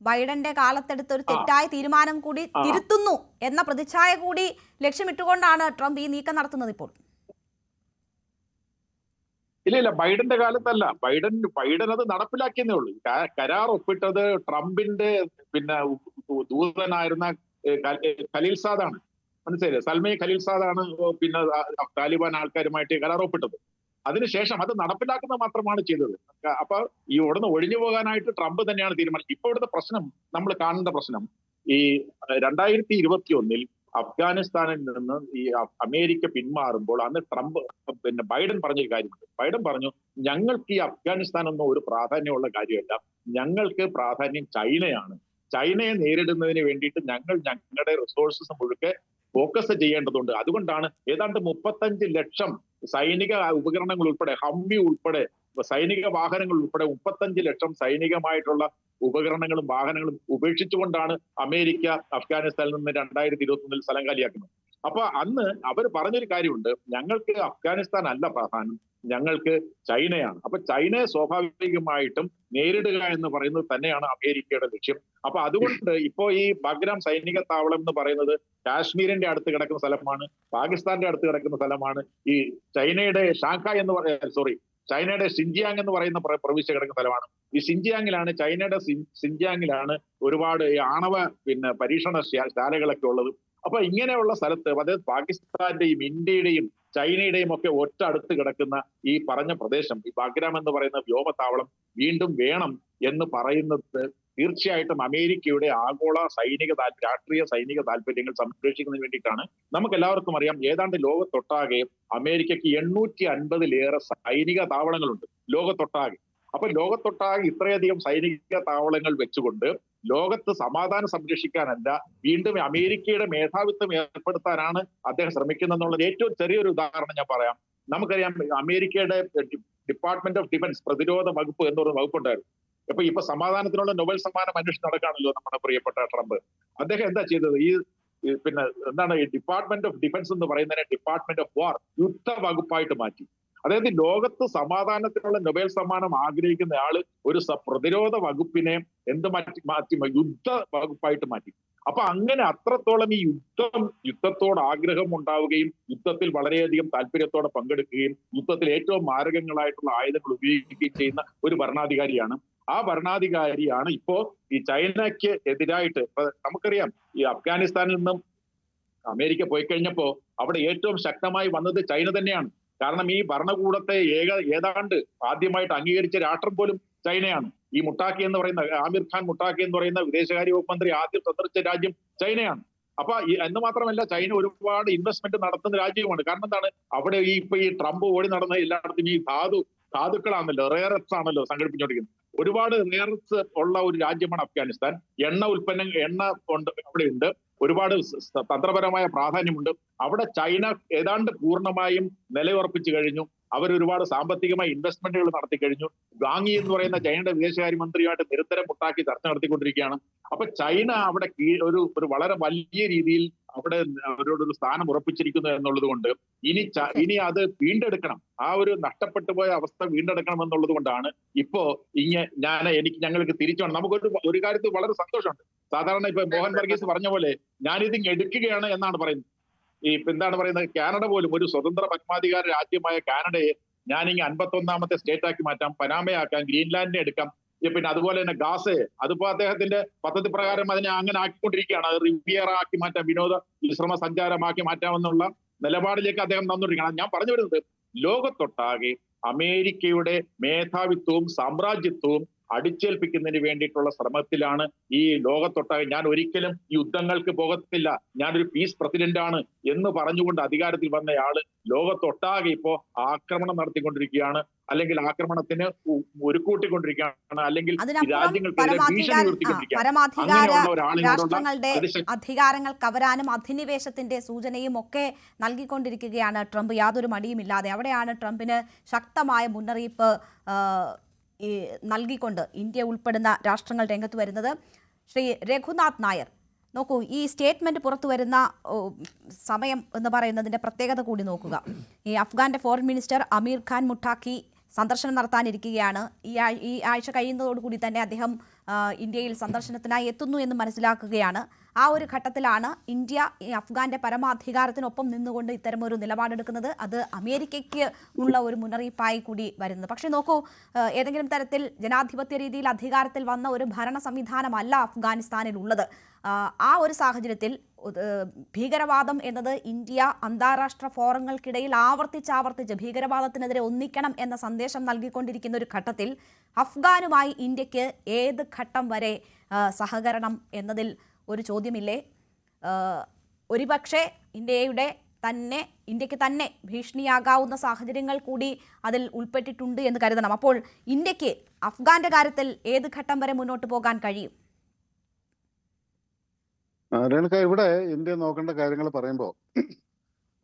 ബൈഡന്റെ കാലത്തെടുത്ത ഒരു തെറ്റായ തീരുമാനം കൂടി തിരുത്തുന്നു എന്ന പ്രതിച്ഛായ കൂടി ലക്ഷ്യമിട്ടുകൊണ്ടാണ് ട്രംപ് ഈ നീക്കം നടത്തുന്നത് ഇപ്പോൾ. ഇല്ല, ബൈഡന്റെ കാലത്തല്ല. ബൈഡൻ അത് നടപ്പിലാക്കിയെന്നേ ഉള്ളൂ. കരാർ ഒപ്പിട്ടത് ട്രംപിന്റെ പിന്നെ ദൂതനായിരുന്ന ഖലീൽസാദാണ്. മനസ്സിലായില്ലേ? സൽമെ ഖലീൽസാദാണ് പിന്നെ താലിബാൻ ആൾക്കാരുമായിട്ട് കരാർ ഒപ്പിട്ടത്. അതിനുശേഷം അത് നടപ്പിലാക്കുന്നത് മാത്രമാണ് ചെയ്തത്. അപ്പൊ ഈ ഉടനെ ഒഴിഞ്ഞു പോകാനായിട്ട് ട്രംപ് തന്നെയാണ് തീരുമാനിച്ചത്. ഇപ്പൊ ഇവിടുത്തെ പ്രശ്നം, നമ്മൾ കാണേണ്ട പ്രശ്നം, ഈ 2021 അഫ്ഗാനിസ്ഥാനിൽ നിന്ന് ഈ അമേരിക്ക പിന്മാറുമ്പോൾ അന്ന് പിന്നെ ബൈഡൻ പറഞ്ഞൊരു കാര്യമുണ്ട്. ബൈഡൻ പറഞ്ഞു, ഞങ്ങൾക്ക് ഈ അഫ്ഗാനിസ്ഥാൻ ഒന്നും ഒരു പ്രാധാന്യമുള്ള കാര്യമല്ല, ഞങ്ങൾക്ക് പ്രാധാന്യം ചൈനയാണ്. ചൈനയെ നേരിടുന്നതിന് വേണ്ടിയിട്ട് ഞങ്ങളുടെ റിസോഴ്സസ് മുഴുക്കെ ഫോക്കസ് ചെയ്യേണ്ടതുണ്ട്. അതുകൊണ്ടാണ് ഏതാണ്ട് 35 ലക്ഷം സൈനിക ഉപകരണങ്ങൾ ഉൾപ്പെടെ, ഹമ്മി ഉൾപ്പെടെ, സൈനിക വാഹനങ്ങൾ ഉൾപ്പെടെ 35 ലക്ഷം സൈനികമായിട്ടുള്ള ഉപകരണങ്ങളും വാഹനങ്ങളും ഉപേക്ഷിച്ചുകൊണ്ടാണ് അമേരിക്ക അഫ്ഗാനിസ്ഥാനിൽ നിന്ന് 2021 സ്ഥലം കാലിയാക്കുന്നത്. അപ്പൊ അന്ന് അവർ പറഞ്ഞൊരു കാര്യമുണ്ട്, ഞങ്ങൾക്ക് അഫ്ഗാനിസ്ഥാൻ അല്ല പ്രാധാന്യം, ഞങ്ങൾക്ക് ചൈനയാണ്. അപ്പൊ ചൈനയെ സ്വാഭാവികമായിട്ടും നേരിടുക എന്ന് പറയുന്നത് തന്നെയാണ് അമേരിക്കയുടെ ലക്ഷ്യം. അപ്പൊ അതുകൊണ്ട് ഇപ്പോ ഈ ബഗ്രാം സൈനിക താവളം എന്ന് പറയുന്നത് കാശ്മീരിന്റെ അടുത്ത് കിടക്കുന്ന സ്ഥലമാണ്, പാകിസ്ഥാന്റെ അടുത്ത് കിടക്കുന്ന സ്ഥലമാണ്. ഈ ചൈനയുടെ ചൈനയുടെ ഷിൻജിയാങ് എന്ന് പറയുന്ന പ്രവിശ്യ കിടക്കുന്ന സ്ഥലമാണ്. ഈ ചൈനയുടെ ഷിൻജിയാങ്ങിലാണ് ഒരുപാട് ആണവ പിന്നെ പരീക്ഷണ ശാലകളൊക്കെ ഉള്ളത്. അപ്പൊ ഇങ്ങനെയുള്ള സ്ഥലത്ത്, അതായത് പാകിസ്ഥാന്റെയും ഇന്ത്യയുടെയും ചൈനയുടെയും ഒക്കെ ഒറ്റ അടുത്ത് കിടക്കുന്ന ഈ പറഞ്ഞ പ്രദേശം, ഈ ബഗ്രാം എന്ന് പറയുന്ന വ്യോമത്താവളം വീണ്ടും വേണം എന്ന് പറയുന്നത് തീർച്ചയായിട്ടും അമേരിക്കയുടെ ആഗോള രാഷ്ട്രീയ സൈനിക താല്പര്യങ്ങൾ സംരക്ഷിക്കുന്നതിന് വേണ്ടിയിട്ടാണ്. നമുക്ക് എല്ലാവർക്കും അറിയാം, ഏതാണ്ട് ലോകത്തൊട്ടാകെ അമേരിക്കയ്ക്ക് 850-ലേറെ സൈനിക താവളങ്ങളുണ്ട് ലോകത്തൊട്ടാകെ. അപ്പൊ ലോകത്തൊട്ടാകെ ഇത്രയധികം സൈനിക താവളങ്ങൾ വെച്ചുകൊണ്ട് ലോകത്ത് സമാധാനം സംരക്ഷിക്കാനല്ല, വീണ്ടും അമേരിക്കയുടെ മേധാവിത്വം ഏർപ്പെടുത്താനാണ് അദ്ദേഹം ശ്രമിക്കുന്നതെന്നുള്ളത് ഏറ്റവും ചെറിയൊരു ഉദാഹരണം ഞാൻ പറയാം. നമുക്കറിയാം, അമേരിക്കയുടെ ഡിപ്പാർട്ട്മെന്റ് ഓഫ് ഡിഫൻസ്, പ്രതിരോധ വകുപ്പ് എന്ന് പറയുന്ന വകുപ്പുണ്ടായിരുന്നു. ഇപ്പൊ സമാധാനത്തിനുള്ള നൊബേൽ സമ്മാനം അന്വേഷിച്ച് നടക്കുകയാണല്ലോ നമ്മുടെ പ്രിയപ്പെട്ട ട്രംപ്. അദ്ദേഹം എന്താ ചെയ്തത്? ഈ ഡിപ്പാർട്ട്മെന്റ് ഓഫ് ഡിഫൻസ് എന്ന് പറയുന്നതിനെ ഡിപ്പാർട്ട്മെന്റ് ഓഫ് വാർ, യുദ്ധ വകുപ്പായിട്ട് മാറ്റി. അതായത് ലോകത്ത് സമാധാനത്തിനുള്ള നൊബേൽ സമ്മാനം ആഗ്രഹിക്കുന്ന ആള് ഒരു പ്രതിരോധ വകുപ്പിനെ മാറ്റി യുദ്ധ വകുപ്പായിട്ട് മാറ്റി. അപ്പൊ അങ്ങനെ അത്രത്തോളം ഈ യുദ്ധത്തോട് ആഗ്രഹം ഉണ്ടാവുകയും യുദ്ധത്തിൽ വളരെയധികം താല്പര്യത്തോടെ പങ്കെടുക്കുകയും യുദ്ധത്തിൽ ഏറ്റവും മാരകങ്ങളായിട്ടുള്ള ആയുധങ്ങൾ ഉപയോഗിക്കുകയും ചെയ്യുന്ന ഒരു ഭരണാധികാരിയാണ്. ആ ഭരണാധികാരിയാണ് ഇപ്പോ ഈ ചൈനയ്ക്ക് എതിരായിട്ട്, നമുക്കറിയാം ഈ അഫ്ഗാനിസ്ഥാനിൽ നിന്നും അമേരിക്ക പോയി കഴിഞ്ഞപ്പോ അവിടെ ഏറ്റവും ശക്തമായി വന്നത് ചൈന തന്നെയാണ്. കാരണം ഈ ഭരണകൂടത്തെ ഏതാണ്ട് ആദ്യമായിട്ട് അംഗീകരിച്ച രാഷ്ട്രം പോലും ചൈനയാണ്. ഈ മുട്ടാക്കി എന്ന് പറയുന്ന ആമിർ ഖാൻ മുട്ടാക്കി എന്ന് പറയുന്ന വിദേശകാര്യ വകുപ്പ് മന്ത്രി ആദ്യം സന്ദർശിച്ച രാജ്യം ചൈനയാണ്. അപ്പൊ എന്ന് മാത്രമല്ല, ചൈന ഒരുപാട് ഇൻവെസ്റ്റ്മെന്റ് നടത്തുന്ന രാജ്യവുമാണ്. കാരണം എന്താണ്, അവിടെ ഈ ട്രംപ് ഓടി നടന്ന എല്ലായിടത്തും ഈ ധാതുക്കളാണല്ലോ, റെയറത്സ് ആണല്ലോ സംഘടിപ്പിച്ചുകൊണ്ടിരിക്കുന്നത്. ഒരുപാട് റെയറത്സ് ഉള്ള ഒരു രാജ്യമാണ് അഫ്ഗാനിസ്ഥാൻ. എണ്ണ അവിടെ ഉണ്ട്, ഒരുപാട് തന്ത്രപരമായ പ്രാധാന്യമുണ്ട്. അവിടെ ചൈന ഏതാണ്ട് പൂർണ്ണമായും നിലയുറപ്പിച്ചു കഴിഞ്ഞു. അവരൊരുപാട് സാമ്പത്തികമായ ഇൻവെസ്റ്റ്മെന്റുകൾ നടത്തി കഴിഞ്ഞു. ഗാങ്ങി എന്ന് പറയുന്ന ചൈനയുടെ വിദേശകാര്യമന്ത്രിയുമായിട്ട് നിരന്തരം മുട്ടാക്കി ചർച്ച നടത്തിക്കൊണ്ടിരിക്കുകയാണ്. അപ്പൊ ചൈന അവിടെ ഒരു വളരെ വലിയ രീതിയിൽ അവിടെ അവരോടൊരു സ്ഥാനം ഉറപ്പിച്ചിരിക്കുന്നു എന്നുള്ളത് കൊണ്ട് ഇനി അത് വീണ്ടെടുക്കണം. ആ ഒരു നഷ്ടപ്പെട്ടു പോയ അവസ്ഥ വീണ്ടെടുക്കണം എന്നുള്ളത് കൊണ്ടാണ് ഇപ്പോ ഞങ്ങൾക്ക് തിരിച്ചു വേണം. ഒരു കാര്യത്തിൽ വളരെ സന്തോഷമുണ്ട്. സാധാരണ ഇപ്പൊ മോഹൻ വർഗീസ് പറഞ്ഞ പോലെ ഞാനിത് എടുക്കുകയാണ് എന്നാണ് പറയുന്നത്. എന്താണ് പറയുന്നത്, കാനഡ പോലും ഒരു സ്വതന്ത്ര പരമാധികാര രാജ്യമായ കാനഡയെ ഞാനിങ്ങനെ 51ാമത്തെ സ്റ്റേറ്റ് ആക്കി മാറ്റാം, പനാമയാക്കാം, ഗ്രീൻലാൻഡിനെ എടുക്കാം, പിന്നെ അതുപോലെ തന്നെ ഗാസയെ, അതിപ്പോ അദ്ദേഹത്തിന്റെ പദ്ധതി പ്രകാരം അതിനെ അങ്ങനെ ആക്കിക്കൊണ്ടിരിക്കുകയാണ്. അത് റിവിയറ ആക്കി മാറ്റാം, വിനോദ വിശ്രമ സഞ്ചാരമാക്കി മാറ്റാമെന്നുള്ള നിലപാടിലേക്ക് അദ്ദേഹം തന്നിരിക്കുകയാണ്. ഞാൻ പറഞ്ഞു വരുന്നത്, ലോകത്തൊട്ടാകെ അമേരിക്കയുടെ മേധാവിത്വവും സാമ്രാജ്യത്വവും അടിച്ചേൽപ്പിക്കുന്നതിന് വേണ്ടിയിട്ടുള്ള ശ്രമത്തിലാണ് ഈ ലോകത്തൊട്ടാകെ. ഞാൻ ഒരിക്കലും യുദ്ധങ്ങൾക്ക് പോകത്തില്ല, ഞാനൊരു പീസ് പ്രസിഡന്റാണ് എന്ന് പറഞ്ഞുകൊണ്ട് അധികാരത്തിൽ വന്നയാള് ലോകത്തൊട്ടാകെ ഇപ്പോ ആക്രമണം നടത്തിക്കൊണ്ടിരിക്കുകയാണ്, അല്ലെങ്കിൽ ആക്രമണത്തിന് ഒരുക്കൂട്ടിക്കൊണ്ടിരിക്കുകയാണ്, അല്ലെങ്കിൽ രാജ്യങ്ങൾക്കെതിരെ ഭീഷണി ഉയർത്തിക്കൊണ്ടിരിക്കുകയാണ്. രാഷ്ട്രങ്ങളുടെ അധികാരങ്ങൾ കവരാനും അധിനിവേശത്തിന്റെ സൂചനയും ഒക്കെ നൽകിക്കൊണ്ടിരിക്കുകയാണ് ട്രംപ് യാതൊരു മടിയുമില്ലാതെ. അവിടെയാണ് ട്രംപിന് ശക്തമായ മുന്നറിയിപ്പ് നൽകിക്കൊണ്ട് ഇന്ത്യ ഉൾപ്പെടുന്ന രാഷ്ട്രങ്ങൾ രംഗത്ത് വരുന്നത്. ശ്രീ രഘുനാഥ് നായർ, നോക്കൂ, ഈ സ്റ്റേറ്റ്മെന്റ് പുറത്തു വരുന്ന സമയം എന്ന് പറയുന്നതിന്റെ പ്രത്യേകത കൂടി നോക്കുക. ഈ അഫ്ഗാന്റെ ഫോറിൻ മിനിസ്റ്റർ അമീർ ഖാൻ മുട്ടാഖി സന്ദർശനം നടത്താനിരിക്കുകയാണ്. ഈ ആഴ്ച കഴിയുന്നതോടുകൂടി തന്നെ അദ്ദേഹം ഇന്ത്യയിൽ സന്ദർശനത്തിനായി എത്തുന്നു എന്ന് മനസ്സിലാക്കുകയാണ്. ആ ഒരു ഘട്ടത്തിലാണ് ഇന്ത്യ ഈ അഫ്ഗാന്റെ പരമാധികാരത്തിനൊപ്പം നിന്നുകൊണ്ട് ഇത്തരമൊരു നിലപാടെടുക്കുന്നത്. അത് അമേരിക്കയ്ക്ക് ഉള്ള ഒരു മുന്നറിയിപ്പായി കൂടി വരുന്നത്. പക്ഷേ നോക്കൂ, ഏതെങ്കിലും തരത്തിൽ ജനാധിപത്യ രീതിയിൽ അധികാരത്തിൽ വന്ന ഒരു ഭരണ സംവിധാനമല്ല അഫ്ഗാനിസ്ഥാനിൽ ഉള്ളത്. ആ ഒരു സാഹചര്യത്തിൽ ഭീകരവാദം എന്നത് ഇന്ത്യ അന്താരാഷ്ട്ര ഫോറങ്ങൾക്കിടയിൽ ആവർത്തിച്ച് ഭീകരവാദത്തിനെതിരെ ഒന്നിക്കണം എന്ന സന്ദേശം നൽകിക്കൊണ്ടിരിക്കുന്ന ഒരു ഘട്ടത്തിൽ അഫ്ഗാനുമായി ഇന്ത്യക്ക് ഏത് ഘട്ടം വരെ സഹകരണം എന്നതിൽ ഒരു ചോദ്യമില്ലേ? ഒരുപക്ഷെ ഇന്ത്യക്ക് തന്നെ ഭീഷണിയാകാവുന്ന സാഹചര്യങ്ങൾ കൂടി അതിൽ ഉൾപ്പെട്ടിട്ടുണ്ട് എന്ന് കരുതണം. അപ്പോൾ ഇന്ത്യക്ക് അഫ്ഗാന്റെ കാര്യത്തിൽ ഏത് ഘട്ടം വരെ മുന്നോട്ട് പോകാൻ കഴിയും? രേണുക, ഇവിടെ ഇന്ത്യ നോക്കേണ്ട കാര്യങ്ങൾ പറയുമ്പോൾ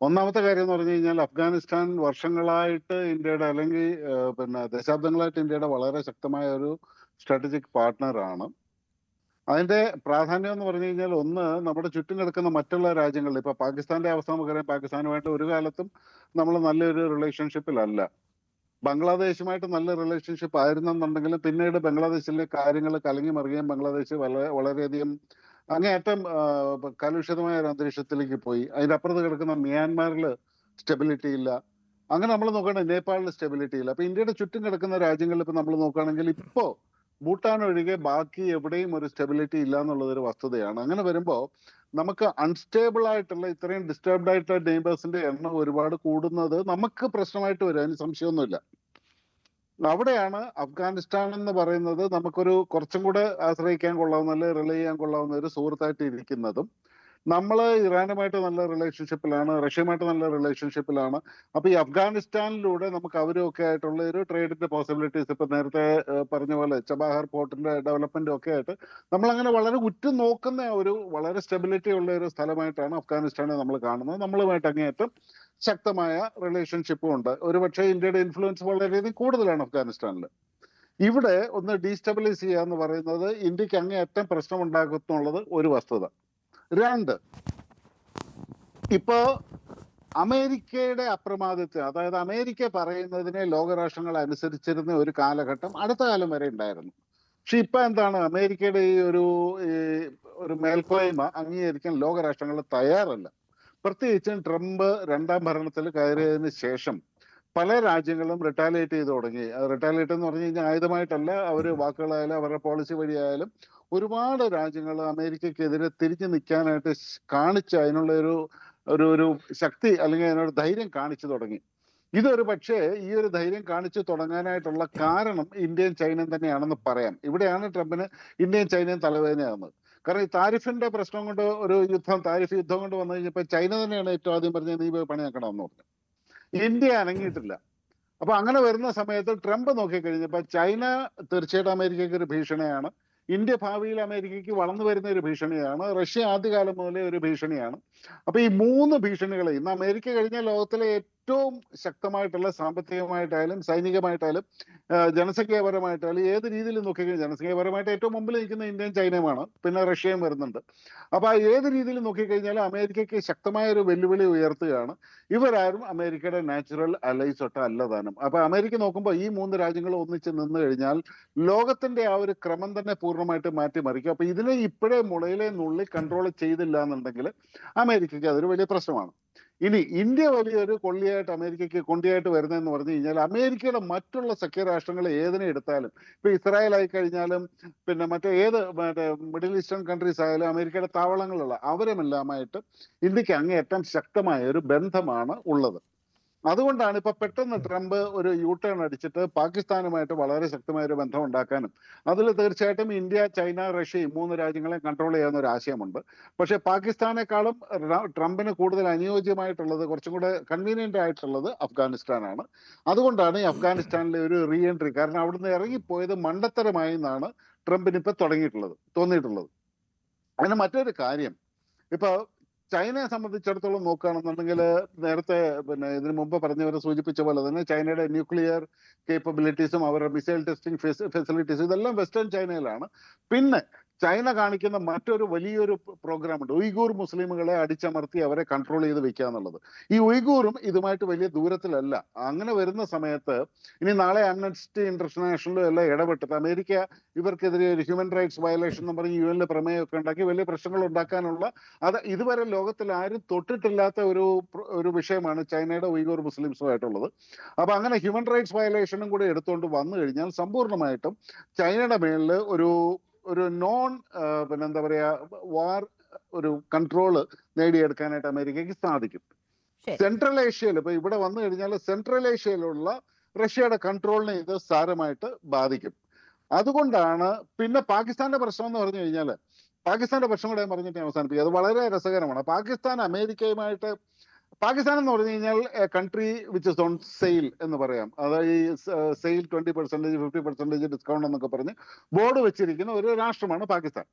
ഒന്നാമത്തെ കാര്യം എന്ന് പറഞ്ഞു കഴിഞ്ഞാൽ, അഫ്ഗാനിസ്ഥാൻ വർഷങ്ങളായിട്ട് ഇന്ത്യയുടെ, അല്ലെങ്കിൽ ദശാബ്ദങ്ങളായിട്ട് ഇന്ത്യയുടെ വളരെ ശക്തമായ ഒരു സ്ട്രാറ്റജിക് പാർട്ട്ണറാണ്. അതിന്റെ പ്രാധാന്യം എന്ന് പറഞ്ഞു കഴിഞ്ഞാൽ, ഒന്ന്, നമ്മുടെ ചുറ്റും കിടക്കുന്ന മറ്റുള്ള രാജ്യങ്ങളിൽ, ഇപ്പൊ പാകിസ്ഥാന്റെ അവസ്ഥ നമുക്കറിയാം. പാകിസ്ഥാനുമായിട്ട് ഒരു കാലത്തും നമ്മൾ നല്ലൊരു റിലേഷൻഷിപ്പിലല്ല. ബംഗ്ലാദേശുമായിട്ട് നല്ല റിലേഷൻഷിപ്പ് ആയിരുന്നെന്നുണ്ടെങ്കിലും പിന്നീട് ബംഗ്ലാദേശിലെ കാര്യങ്ങൾ കലങ്ങി മറിയുകയും ബംഗ്ലാദേശ് വളരെയധികം അങ്ങേയറ്റം കലുഷിതമായ ഒരു അന്തരീക്ഷത്തിലേക്ക് പോയി. അതിന്റെ അപ്പുറത്ത് കിടക്കുന്ന മ്യാൻമാറിൽ സ്റ്റെബിലിറ്റി ഇല്ല. അങ്ങനെ നമ്മൾ നോക്കുകയാണെങ്കിൽ നേപ്പാളിൽ സ്റ്റെബിലിറ്റി ഇല്ല. അപ്പൊ ഇന്ത്യയുടെ ചുറ്റും കിടക്കുന്ന രാജ്യങ്ങളിൽ ഇപ്പൊ നമ്മൾ നോക്കുകയാണെങ്കിൽ ഇപ്പോ ഭൂട്ടാൻ ഒഴികെ ബാക്കി എവിടെയും ഒരു സ്റ്റെബിലിറ്റി ഇല്ല എന്നുള്ളതൊരു വസ്തുതയാണ്. അങ്ങനെ വരുമ്പോൾ നമുക്ക് അൺസ്റ്റേബിൾ ആയിട്ടുള്ള, ഇത്രയും ഡിസ്റ്റർബ്ഡ് ആയിട്ടുള്ള നെയ്ബേഴ്സിന്റെ എണ്ണം ഒരുപാട് കൂടുന്നത് നമുക്ക് പ്രശ്നമായിട്ട് വരും, അതിന് സംശയമൊന്നുമില്ല. അവിടെയാണ് അഫ്ഗാനിസ്ഥാൻ എന്ന് പറയുന്നത് നമുക്കൊരു കുറച്ചും കൂടെ ആശ്രയിക്കാൻ കൊള്ളാവുന്ന, അല്ലെങ്കിൽ റിലേ ചെയ്യാൻ കൊള്ളാവുന്ന ഒരു സുഹൃത്തായിട്ട് ഇരിക്കുന്നതും. നമ്മൾ ഇറാനുമായിട്ട് നല്ല റിലേഷൻഷിപ്പിലാണ്, റഷ്യയുമായിട്ട് നല്ല റിലേഷൻഷിപ്പിലാണ്. അപ്പൊ ഈ അഫ്ഗാനിസ്ഥാനിലൂടെ നമുക്ക് അവരൊക്കെ ആയിട്ടുള്ള ഒരു ട്രേഡിന്റെ പോസിബിലിറ്റീസ്, ഇപ്പൊ നേരത്തെ പറഞ്ഞ പോലെ ചബാഹർ പോർട്ടിന്റെ ഡെവലപ്മെന്റും ഒക്കെ ആയിട്ട് നമ്മളങ്ങനെ വളരെ ഉറ്റുനോക്കുന്ന ഒരു വളരെ സ്റ്റെബിലിറ്റി ഉള്ള ഒരു സ്ഥലമായിട്ടാണ് അഫ്ഗാനിസ്ഥാനെ നമ്മൾ കാണുന്നത്. നമ്മളുമായിട്ട് അങ്ങേയറ്റം ശക്തമായ റിലേഷൻഷിപ്പും ഉണ്ട്. ഒരുപക്ഷെ ഇന്ത്യയുടെ ഇൻഫ്ലുവൻസ് വളരെയധികം കൂടുതലാണ് അഫ്ഗാനിസ്ഥാനിൽ. ഇവിടെ ഒന്ന് ഡീസ്റ്റെബിലൈസ് ചെയ്യുക എന്ന് പറയുന്നത് ഇന്ത്യക്ക് അങ്ങേയറ്റം പ്രശ്നമുണ്ടാക്കുന്നുള്ളത് ഒരു വസ്തുത. രണ്ട്, ഇപ്പോ അമേരിക്കയുടെ അപ്രമാദിത്വം, അതായത് അമേരിക്ക പറയുന്നതിനെ ലോകരാഷ്ട്രങ്ങൾ അനുസരിച്ചിരുന്ന ഒരു കാലഘട്ടം അടുത്ത കാലം വരെ ഉണ്ടായിരുന്നു. പക്ഷെ ഇപ്പൊ എന്താണ്, അമേരിക്കയുടെ ഈ ഒരു മേൽക്കോയ്മ അംഗീകരിക്കാൻ ലോകരാഷ്ട്രങ്ങൾ തയ്യാറല്ല. പ്രത്യേകിച്ചും ട്രംപ് രണ്ടാം ഭരണത്തിൽ കയറിയതിന് ശേഷം പല രാജ്യങ്ങളും റിട്ടാലിയേറ്റ് ചെയ്ത് തുടങ്ങി. റിട്ടാലിയേറ്റ് എന്ന് പറഞ്ഞു കഴിഞ്ഞാൽ ആയുധമായിട്ടല്ല, അവർ വാക്കുകളായാലും അവരുടെ പോളിസി വഴിയായാലും ഒരുപാട് രാജ്യങ്ങൾ അമേരിക്കക്കെതിരെ തിരിഞ്ഞു നിൽക്കാനായിട്ട് അതിനുള്ള ഒരു ശക്തി, അല്ലെങ്കിൽ അതിനൊരു ധൈര്യം കാണിച്ചു തുടങ്ങി. ഇതൊരു പക്ഷേ ഈ ഒരു ധൈര്യം കാണിച്ചു തുടങ്ങാനായിട്ടുള്ള കാരണം ഇന്ത്യയും ചൈനയും തന്നെയാണെന്ന് പറയാം. ഇവിടെയാണ് ട്രംപിന് ഇന്ത്യയും ചൈനയും തലവേദനയാകുന്നത്. കാരണം ഈ താരിഫിന്റെ പ്രശ്നം കൊണ്ട് താരിഫ് യുദ്ധം കൊണ്ട് വന്നു കഴിഞ്ഞപ്പോൾ ചൈന തന്നെയാണ് ഏറ്റവും ആദ്യം പറഞ്ഞത്, നീ പണിയാക്കണമെന്ന് പറഞ്ഞു. ഇന്ത്യ അനങ്ങിയിട്ടില്ല. അപ്പൊ അങ്ങനെ വരുന്ന സമയത്ത് ട്രംപ് നോക്കിക്കഴിഞ്ഞപ്പോൾ ചൈന തീർച്ചയായിട്ടും അമേരിക്കയ്ക്ക് ഒരു ഭീഷണിയാണ്. ഇന്ത്യ ഭാവിയിൽ അമേരിക്കയ്ക്ക് വളർന്നു വരുന്ന ഒരു ഭീഷണിയാണ്. റഷ്യ ആദ്യകാലം മുതലേ ഒരു ഭീഷണിയാണ്. അപ്പൊ ഈ മൂന്ന് ഭീഷണികളെ, ഇന്ന് അമേരിക്ക കഴിഞ്ഞ ലോകത്തിലെ ഏറ്റവും ശക്തമായിട്ടുള്ള സാമ്പത്തികമായിട്ടായാലും സൈനികമായിട്ടായാലും ജനസംഖ്യാപരമായിട്ടായാലും ഏത് രീതിയിൽ നോക്കിക്കഴിഞ്ഞാൽ ജനസംഖ്യാപരമായിട്ട് ഏറ്റവും മുമ്പിൽ നിൽക്കുന്ന ഇന്ത്യയും ചൈനയുമാണ്, പിന്നെ റഷ്യയും വരുന്നുണ്ട്. അപ്പൊ ഏത് രീതിയിൽ നോക്കിക്കഴിഞ്ഞാൽ അമേരിക്കയ്ക്ക് ശക്തമായ ഒരു വെല്ലുവിളി ഉയർത്തുകയാണ്. ഇവരാരും അമേരിക്കയുടെ നാച്ചുറൽ അലൈസ് ഒട്ട അല്ലതാനും. അപ്പൊ അമേരിക്ക നോക്കുമ്പോൾ ഈ 3 രാജ്യങ്ങൾ ഒന്നിച്ച് നിന്ന് കഴിഞ്ഞാൽ ലോകത്തിന്റെ ആ ഒരു ക്രമം തന്നെ പൂർണ്ണമായിട്ട് മാറ്റിമറിക്കും. അപ്പൊ ഇതിനെ ഇപ്പോഴേ മുളയിലെ നുള്ളി കൺട്രോൾ ചെയ്തില്ല എന്നുണ്ടെങ്കിൽ അമേരിക്കയ്ക്ക് അതൊരു വലിയ പ്രശ്നമാണ്. ഇനി ഇന്ത്യ വലിയൊരു കൊള്ളിയായിട്ട് അമേരിക്കയ്ക്ക് കൊണ്ടിയായിട്ട് വരുന്നതെന്ന് പറഞ്ഞു കഴിഞ്ഞാൽ അമേരിക്കയുടെ മറ്റുള്ള സഖ്യരാഷ്ട്രങ്ങൾ ഏതിനെ എടുത്താലും, ഇപ്പൊ ഇസ്രായേൽ ആയി കഴിഞ്ഞാലും പിന്നെ മറ്റേ മിഡിൽ ഈസ്റ്റേൺ കൺട്രീസ് ആയാലും അമേരിക്കയുടെ താവളങ്ങളുള്ള അവരുമെല്ലാമായിട്ട് ഇന്ത്യക്ക് അങ്ങേയറ്റം ശക്തമായ ഒരു ബന്ധമാണ് ഉള്ളത്. അതുകൊണ്ടാണ് ഇപ്പൊ പെട്ടെന്ന് ട്രംപ് ഒരു യു ടേൺ അടിച്ചിട്ട് പാകിസ്ഥാനുമായിട്ട് വളരെ ശക്തമായ ഒരു ബന്ധം ഉണ്ടാക്കാനും അതിൽ തീർച്ചയായിട്ടും ഇന്ത്യ, ചൈന, റഷ്യ ഈ 3 രാജ്യങ്ങളെ കൺട്രോൾ ചെയ്യാവുന്ന ഒരു ആശയമുണ്ട്. പക്ഷെ പാകിസ്ഥാനേക്കാളും ട്രംപിന് കൂടുതൽ അനുയോജ്യമായിട്ടുള്ളത്, കുറച്ചും കൂടെ കൺവീനിയന്റ് ആയിട്ടുള്ളത് അഫ്ഗാനിസ്ഥാനാണ്. അതുകൊണ്ടാണ് ഈ അഫ്ഗാനിസ്ഥാനിലെ ഒരു റീ എൻട്രി, കാരണം അവിടുന്ന് ഇറങ്ങിപ്പോയത് മണ്ടത്തരമായി എന്നാണ് ട്രംപിന് ഇപ്പൊ തോന്നിയിട്ടുള്ളത്. അതിന് മറ്റൊരു കാര്യം, ഇപ്പൊ ചൈനയെ സംബന്ധിച്ചിടത്തോളം നോക്കുകയാണെന്നുണ്ടെങ്കിൽ നേരത്തെ പിന്നെ ഇതിനു മുമ്പ് പറഞ്ഞവരെ സൂചിപ്പിച്ച പോലെ തന്നെ ചൈനയുടെ ന്യൂക്ലിയർ കേപ്പബിലിറ്റീസും അവരുടെ മിസൈൽ ടെസ്റ്റിംഗ് ഫെസിലിറ്റീസും ഇതെല്ലാം വെസ്റ്റേൺ ചൈനയിലാണ്. പിന്നെ ചൈന കാണിക്കുന്ന മറ്റൊരു വലിയൊരു പ്രോഗ്രാം ഉണ്ട്, ഉയ്ഗൂർ മുസ്ലിമുകളെ അടിച്ചമർത്തി അവരെ കൺട്രോൾ ചെയ്ത് വെക്കുക എന്നുള്ളത്. ഈ ഉയ്ഗൂറും ഇതുമായിട്ട് വലിയ ദൂരത്തിലല്ല. അങ്ങനെ വരുന്ന സമയത്ത് ഇനി നാളെ ആംനസ്റ്റി ഇന്റർനാഷണലും എല്ലാം ഇടപെട്ടിട്ട് അമേരിക്ക ഇവർക്കെതിരെ ഒരു ഹ്യൂമൻ റൈറ്റ്സ് വയലേഷൻ എന്ന് പറഞ്ഞ് UN പ്രമേയമൊക്കെ ഉണ്ടാക്കി വലിയ പ്രശ്നങ്ങൾ ഉണ്ടാക്കാനുള്ള ഇതുവരെ ലോകത്തിൽ ആരും തൊട്ടിട്ടില്ലാത്ത ഒരു വിഷയമാണ് ചൈനയുടെ ഉയ്ഗൂർ മുസ്ലിംസുമായിട്ടുള്ളത്. അപ്പൊ അങ്ങനെ ഹ്യൂമൻ റൈറ്റ്സ് വയലേഷനും കൂടെ എടുത്തുകൊണ്ട് വന്നു കഴിഞ്ഞാൽ സമ്പൂർണ്ണമായിട്ടും ചൈനയുടെ മേളിൽ ഒരു നോൺ പിന്നെന്താ പറയാ വാർ ഒരു കൺട്രോള് നേടിയെടുക്കാനായിട്ട് അമേരിക്കയ്ക്ക് സാധിക്കും. സെൻട്രൽ ഏഷ്യയിൽ ഇപ്പൊ ഇവിടെ വന്നു കഴിഞ്ഞാൽ സെൻട്രൽ ഏഷ്യയിലുള്ള റഷ്യയുടെ കൺട്രോളിനെ ഇത് സാരമായിട്ട് ബാധിക്കും. അതുകൊണ്ടാണ് പിന്നെ പാകിസ്ഥാന്റെ പ്രശ്നം എന്ന് പറഞ്ഞു കഴിഞ്ഞാൽ, പാകിസ്ഥാന്റെ പ്രശ്നം കൂടെ പറഞ്ഞിട്ട് അവസാനിപ്പിക്കുക, അത് വളരെ രസകരമാണ്. പാകിസ്ഥാൻ എന്ന് പറഞ്ഞു കഴിഞ്ഞാൽ country which is on sale എന്ന് പറയാം. അതായത് ഈ സെയിൽ 20%, 50% ഡിസ്കൗണ്ട് എന്നൊക്കെ പറഞ്ഞ് ബോർഡ് വെച്ചിരിക്കുന്ന ഒരു രാഷ്ട്രമാണ് പാകിസ്ഥാൻ.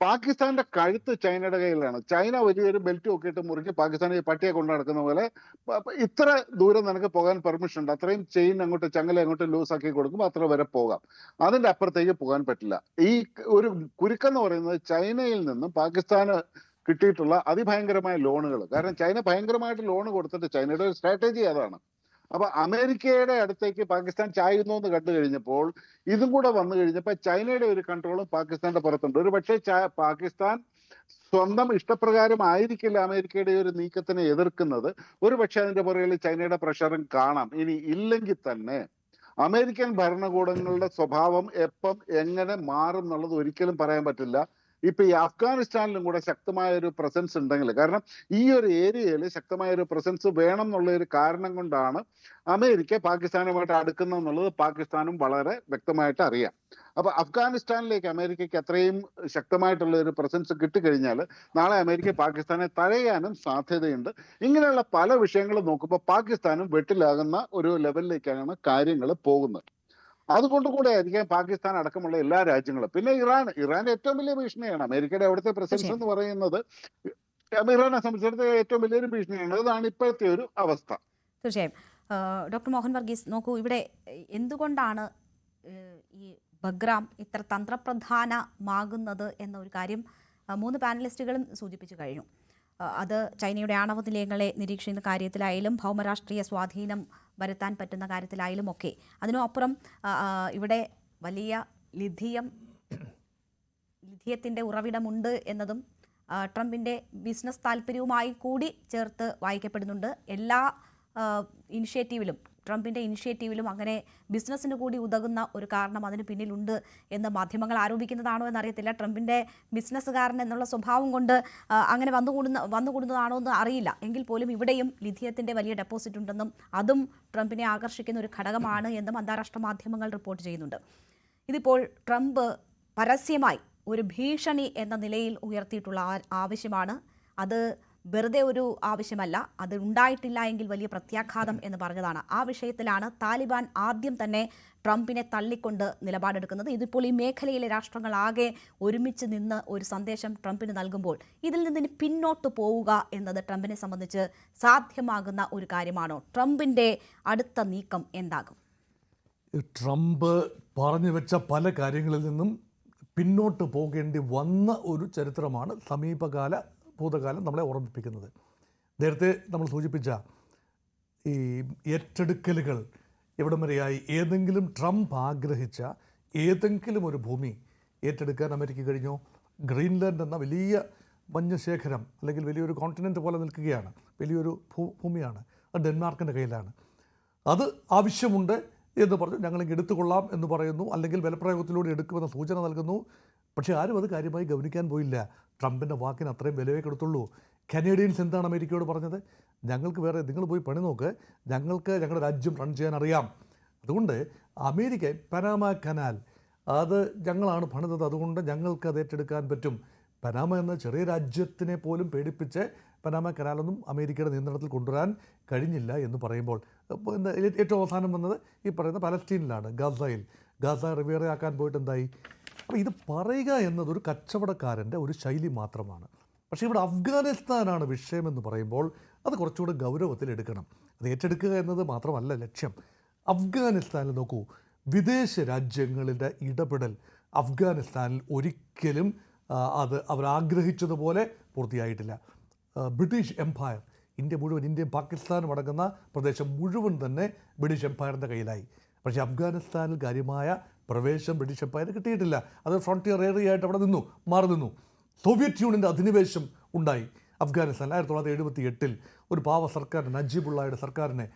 പാകിസ്ഥാന്റെ കഴുത്ത് ചൈനയുടെ കയ്യിലാണ്. ചൈന വലിയൊരു ബെൽറ്റ് നോക്കിയിട്ട് മുറുക്കി പാകിസ്ഥാനെ പട്ടിയെ കൊണ്ടു നടക്കുന്ന പോലെ ഇത്ര ദൂരം നിനക്ക് പോകാൻ പെർമിഷൻ ഉണ്ട്, അത്രയും ചെയിൻ അങ്ങോട്ട് ചങ്ങല അങ്ങോട്ട് ലൂസ് ആക്കി കൊടുക്കുമ്പോൾ അത്ര വരെ പോകാം, അതിന്റെ അപ്പുറത്തേക്ക് പോകാൻ പറ്റില്ല. ഈ ഒരു കുരുക്കെന്ന് പറയുന്നത് ചൈനയിൽ നിന്നും പാകിസ്ഥാന് കിട്ടിയിട്ടുള്ള അതിഭയങ്കരമായ ലോണുകൾ. കാരണം ചൈന ഭയങ്കരമായിട്ട് ലോൺ കൊടുത്തിട്ട് ചൈനയുടെ ഒരു സ്ട്രാറ്റജി അതാണ്. അപ്പൊ അമേരിക്കയുടെ അടുത്തേക്ക് പാകിസ്ഥാൻ ചായുന്നു എന്ന് കണ്ടു കഴിഞ്ഞപ്പോൾ ഇതും കൂടെ വന്നു കഴിഞ്ഞപ്പോൾ ചൈനയുടെ ഒരു കൺട്രോളും പാകിസ്ഥാന്റെ പുറത്തുണ്ട്. ഒരു പക്ഷേ പാകിസ്ഥാൻ സ്വന്തം ഇഷ്ടപ്രകാരം ആയിരിക്കില്ല അമേരിക്കയുടെ ഒരു നീക്കത്തിനെ എതിർക്കുന്നത്. ഒരു പക്ഷെ അതിന്റെ പുറകിൽ ചൈനയുടെ പ്രഷറും കാണാം. ഇനി ഇല്ലെങ്കിൽ തന്നെ അമേരിക്കൻ ഭരണകൂടങ്ങളുടെ സ്വഭാവം എപ്പം എങ്ങനെ മാറും എന്നുള്ളത് ഒരിക്കലും പറയാൻ പറ്റില്ല. ഇപ്പൊ ഈ അഫ്ഗാനിസ്ഥാനിലും കൂടെ ശക്തമായ ഒരു പ്രസൻസ് ഉണ്ടെങ്കിൽ, കാരണം ഈ ഒരു ഏരിയയിൽ ശക്തമായ ഒരു പ്രസൻസ് വേണം എന്നുള്ള ഒരു കാരണം കൊണ്ടാണ് അമേരിക്ക പാകിസ്ഥാനുമായിട്ട് അടുക്കുന്നത് എന്നുള്ളത് പാകിസ്ഥാനും വളരെ വ്യക്തമായിട്ട് അറിയാം. അപ്പൊ അഫ്ഗാനിസ്ഥാനിലേക്ക് അമേരിക്കയ്ക്ക് അത്രയും ശക്തമായിട്ടുള്ള ഒരു പ്രസൻസ് കിട്ടിക്കഴിഞ്ഞാൽ നാളെ അമേരിക്ക പാകിസ്ഥാനെ തഴയാനും സാധ്യതയുണ്ട്. ഇങ്ങനെയുള്ള പല വിഷയങ്ങളും നോക്കുമ്പോൾ പാകിസ്ഥാനും വെട്ടിലാകുന്ന ഒരു ലെവലിലേക്കാണ് കാര്യങ്ങൾ പോകുന്നത്. അതുകൊണ്ട് കൂടെ ആയിരിക്കാം പാകിസ്ഥാൻ അടക്കമുള്ള എല്ലാ രാജ്യങ്ങളും. പിന്നെ ഇറാൻ ഏറ്റവും വലിയ ഭീഷണിയാണ്. അമേരിക്കയുടെ അവിടുത്തെ പ്രസൻസ് എന്ന് പറയുന്നത് ഇറാനെ സംബന്ധിച്ചിടത്തോളം ഏറ്റവും വലിയൊരു ഭീഷണിയാണ്. അതാണ് ഇപ്പോഴത്തെ ഒരു അവസ്ഥ. തീർച്ചയായും. ഡോക്ടർ മോഹൻ വർഗീസ്, നോക്കൂ, ഇവിടെ എന്തുകൊണ്ടാണ് ഈ ബഗ്രാം ഇത്ര തന്ത്രപ്രധാനമാകുന്നത് എന്ന ഒരു കാര്യം 3 പാനലിസ്റ്റുകളും സൂചിപ്പിച്ചു കഴിഞ്ഞു. അത് ചൈനയുടെ ആണവ നിലയങ്ങളെ നിരീക്ഷിക്കുന്ന കാര്യത്തിലായാലും ഭൗമരാഷ്ട്രീയ സ്വാധീനം വരുത്താൻ പറ്റുന്ന കാര്യത്തിലായാലും ഒക്കെ. അതിനുമപ്പുറം ഇവിടെ വലിയ ലിഥിയത്തിൻ്റെ ഉറവിടമുണ്ട് എന്നതും ട്രംപിൻ്റെ ബിസിനസ് താല്പര്യവുമായി കൂടി ചേർത്ത് വായിക്കപ്പെടുന്നുണ്ട്. എല്ലാ ഇനിഷ്യേറ്റീവിലും, ട്രംപിൻ്റെ ഇനിഷ്യേറ്റീവിലും അങ്ങനെ ബിസിനസ്സിന് കൂടി ഉതകുന്ന ഒരു കാരണം അതിന് പിന്നിലുണ്ട് എന്ന് മാധ്യമങ്ങൾ ആരോപിക്കുന്നതാണോ എന്നറിയത്തില്ല. ട്രംപിൻ്റെ ബിസിനസ്സുകാരൻ എന്നുള്ള സ്വഭാവം കൊണ്ട് അങ്ങനെ വന്നുകൂടുന്നതാണോ എന്ന് അറിയില്ല. എങ്കിൽ പോലും ഇവിടെയും ലിഥിയത്തിൻ്റെ വലിയ ഡെപ്പോസിറ്റ് ഉണ്ടെന്നും അതും ട്രംപിനെ ആകർഷിക്കുന്ന ഒരു ഘടകമാണ് എന്നും അന്താരാഷ്ട്ര മാധ്യമങ്ങൾ റിപ്പോർട്ട് ചെയ്യുന്നുണ്ട്. ഇതിപ്പോൾ ട്രംപ് പരസ്യമായി ഒരു ഭീഷണി എന്ന നിലയിൽ ഉയർത്തിയിട്ടുള്ള ആവശ്യമാണ്. അത് വെറുതെ ഒരു ആവശ്യമല്ല, അത് ഉണ്ടായിട്ടില്ല എങ്കിൽ വലിയ പ്രത്യാഘാതം എന്ന് പറഞ്ഞതാണ്. ആ വിഷയത്തിലാണ് താലിബാൻ ആദ്യം തന്നെ ട്രംപിനെ തള്ളിക്കൊണ്ട് നിലപാടെടുക്കുന്നത്. ഇതിപ്പോൾ ഈ മേഖലയിലെ രാഷ്ട്രങ്ങളാകെ ഒരുമിച്ച് നിന്ന് ഒരു സന്ദേശം ട്രംപിന് നൽകുമ്പോൾ ഇതിൽ നിന്ന് പിന്നോട്ട് പോവുക എന്നത് ട്രംപിനെ സംബന്ധിച്ച് സാധ്യമാകുന്ന ഒരു കാര്യമാണോ? ട്രംപിൻ്റെ അടുത്ത നീക്കം എന്താകും? ട്രംപ് പറഞ്ഞു വെച്ച പല കാര്യങ്ങളിൽ നിന്നും പിന്നോട്ട് പോകേണ്ടി വന്ന ഒരു ചരിത്രമാണ് ഭൂതകാലം നമ്മളെ ഓർമ്മിപ്പിക്കുന്നത്. നേരത്തെ നമ്മൾ സൂചിപ്പിച്ച ഈ ഏറ്റെടുക്കലുകൾ എവിടം വരെയായി? ഏതെങ്കിലും ട്രംപ് ആഗ്രഹിച്ച ഏതെങ്കിലും ഒരു ഭൂമി ഏറ്റെടുക്കാൻ അമേരിക്ക കഴിഞ്ഞോ? ഗ്രീൻലാൻഡ് എന്ന വലിയ മഞ്ഞശേഖരം അല്ലെങ്കിൽ വലിയൊരു കോണ്ടിനെൻ്റ് പോലെ നിൽക്കുകയാണ്, വലിയൊരു ഭൂമിയാണ്. അത് ഡെൻമാർക്കിൻ്റെ കയ്യിലാണ്. അത് ആവശ്യമുണ്ട് എന്ന് പറഞ്ഞു ഞങ്ങളിങ്ങ് എടുത്തുകൊള്ളാം എന്ന് പറയുന്നു, അല്ലെങ്കിൽ ബലപ്രയോഗത്തിലൂടെ എടുക്കുമെന്ന സൂചന നൽകുന്നു. പക്ഷേ ആരും അത് കാര്യമായി ഗവനിക്കാൻ പോയില്ല. ട്രംപിൻ്റെ വാക്കിന് അത്രയും വിലയെ കൊടുത്തുള്ളൂ. കനേഡിയൻസ് എന്താണ് അമേരിക്കയോട് പറഞ്ഞത്? ഞങ്ങൾക്ക് വേറെ നിങ്ങൾ പോയി പണി നോക്ക്, ഞങ്ങൾക്ക് ഞങ്ങളുടെ രാജ്യം റൺ ചെയ്യാൻ അറിയാം. അതുകൊണ്ട് അമേരിക്ക പനാമ കനാൽ അത് ഞങ്ങളാണ് പണിതത്, അതുകൊണ്ട് ഞങ്ങൾക്ക് അത് ഏറ്റെടുക്കാൻ പറ്റും. പനാമ എന്ന ചെറിയ രാജ്യത്തിനെ പോലും പേടിപ്പിച്ച് പനാമ കനാലൊന്നും അമേരിക്കയുടെ നിയന്ത്രണത്തിൽ കൊണ്ടുവരാൻ കഴിഞ്ഞില്ല എന്ന് പറയുമ്പോൾ ഏറ്റവും അവസാനം വന്നത് ഈ പറയുന്ന പലസ്തീനിലാണ്, ഗാസ റിവേറയാക്കാൻ പോയിട്ട് എന്തായി? അപ്പോൾ ഇത് പറയുക എന്നതൊരു കച്ചവടക്കാരൻ്റെ ഒരു ശൈലി മാത്രമാണ്. പക്ഷേ ഇവിടെ അഫ്ഗാനിസ്ഥാനാണ് വിഷയമെന്ന് പറയുമ്പോൾ അത് കുറച്ചുകൂടെ ഗൗരവത്തിൽ എടുക്കണം. അത് ഏറ്റെടുക്കുക എന്നത് മാത്രമല്ല ലക്ഷ്യം. അഫ്ഗാനിസ്ഥാനിൽ നോക്കൂ, വിദേശ രാജ്യങ്ങളുടെ ഇടപെടൽ അഫ്ഗാനിസ്ഥാനിൽ ഒരിക്കലും അത് അവരാഗ്രഹിച്ചതുപോലെ പൂർത്തിയായിട്ടില്ല. ബ്രിട്ടീഷ് എംപയർ, ഇന്ത്യയും പാകിസ്ഥാനും അടങ്ങുന്ന പ്രദേശം മുഴുവൻ തന്നെ ബ്രിട്ടീഷ് എംപയറിൻ്റെ കയ്യിലായി. പക്ഷേ അഫ്ഗാനിസ്ഥാനിൽ കാര്യമായ പ്രവേശം ബ്രിട്ടീഷ് എംപയറിന് കിട്ടിയിട്ടില്ല. അത് ഫ്രോണ്ടിയർ ഏരിയ ആയിട്ട് അവിടെ മാറി നിന്നു. സോവിയറ്റ് യൂണിയൻ്റെ അധിനിവേശം ഉണ്ടായി അഫ്ഗാനിസ്ഥാനിൽ. 1978 ഒരു പാവ സർക്കാർ, നജീബുള്ളയുടെ സർക്കാരിനെ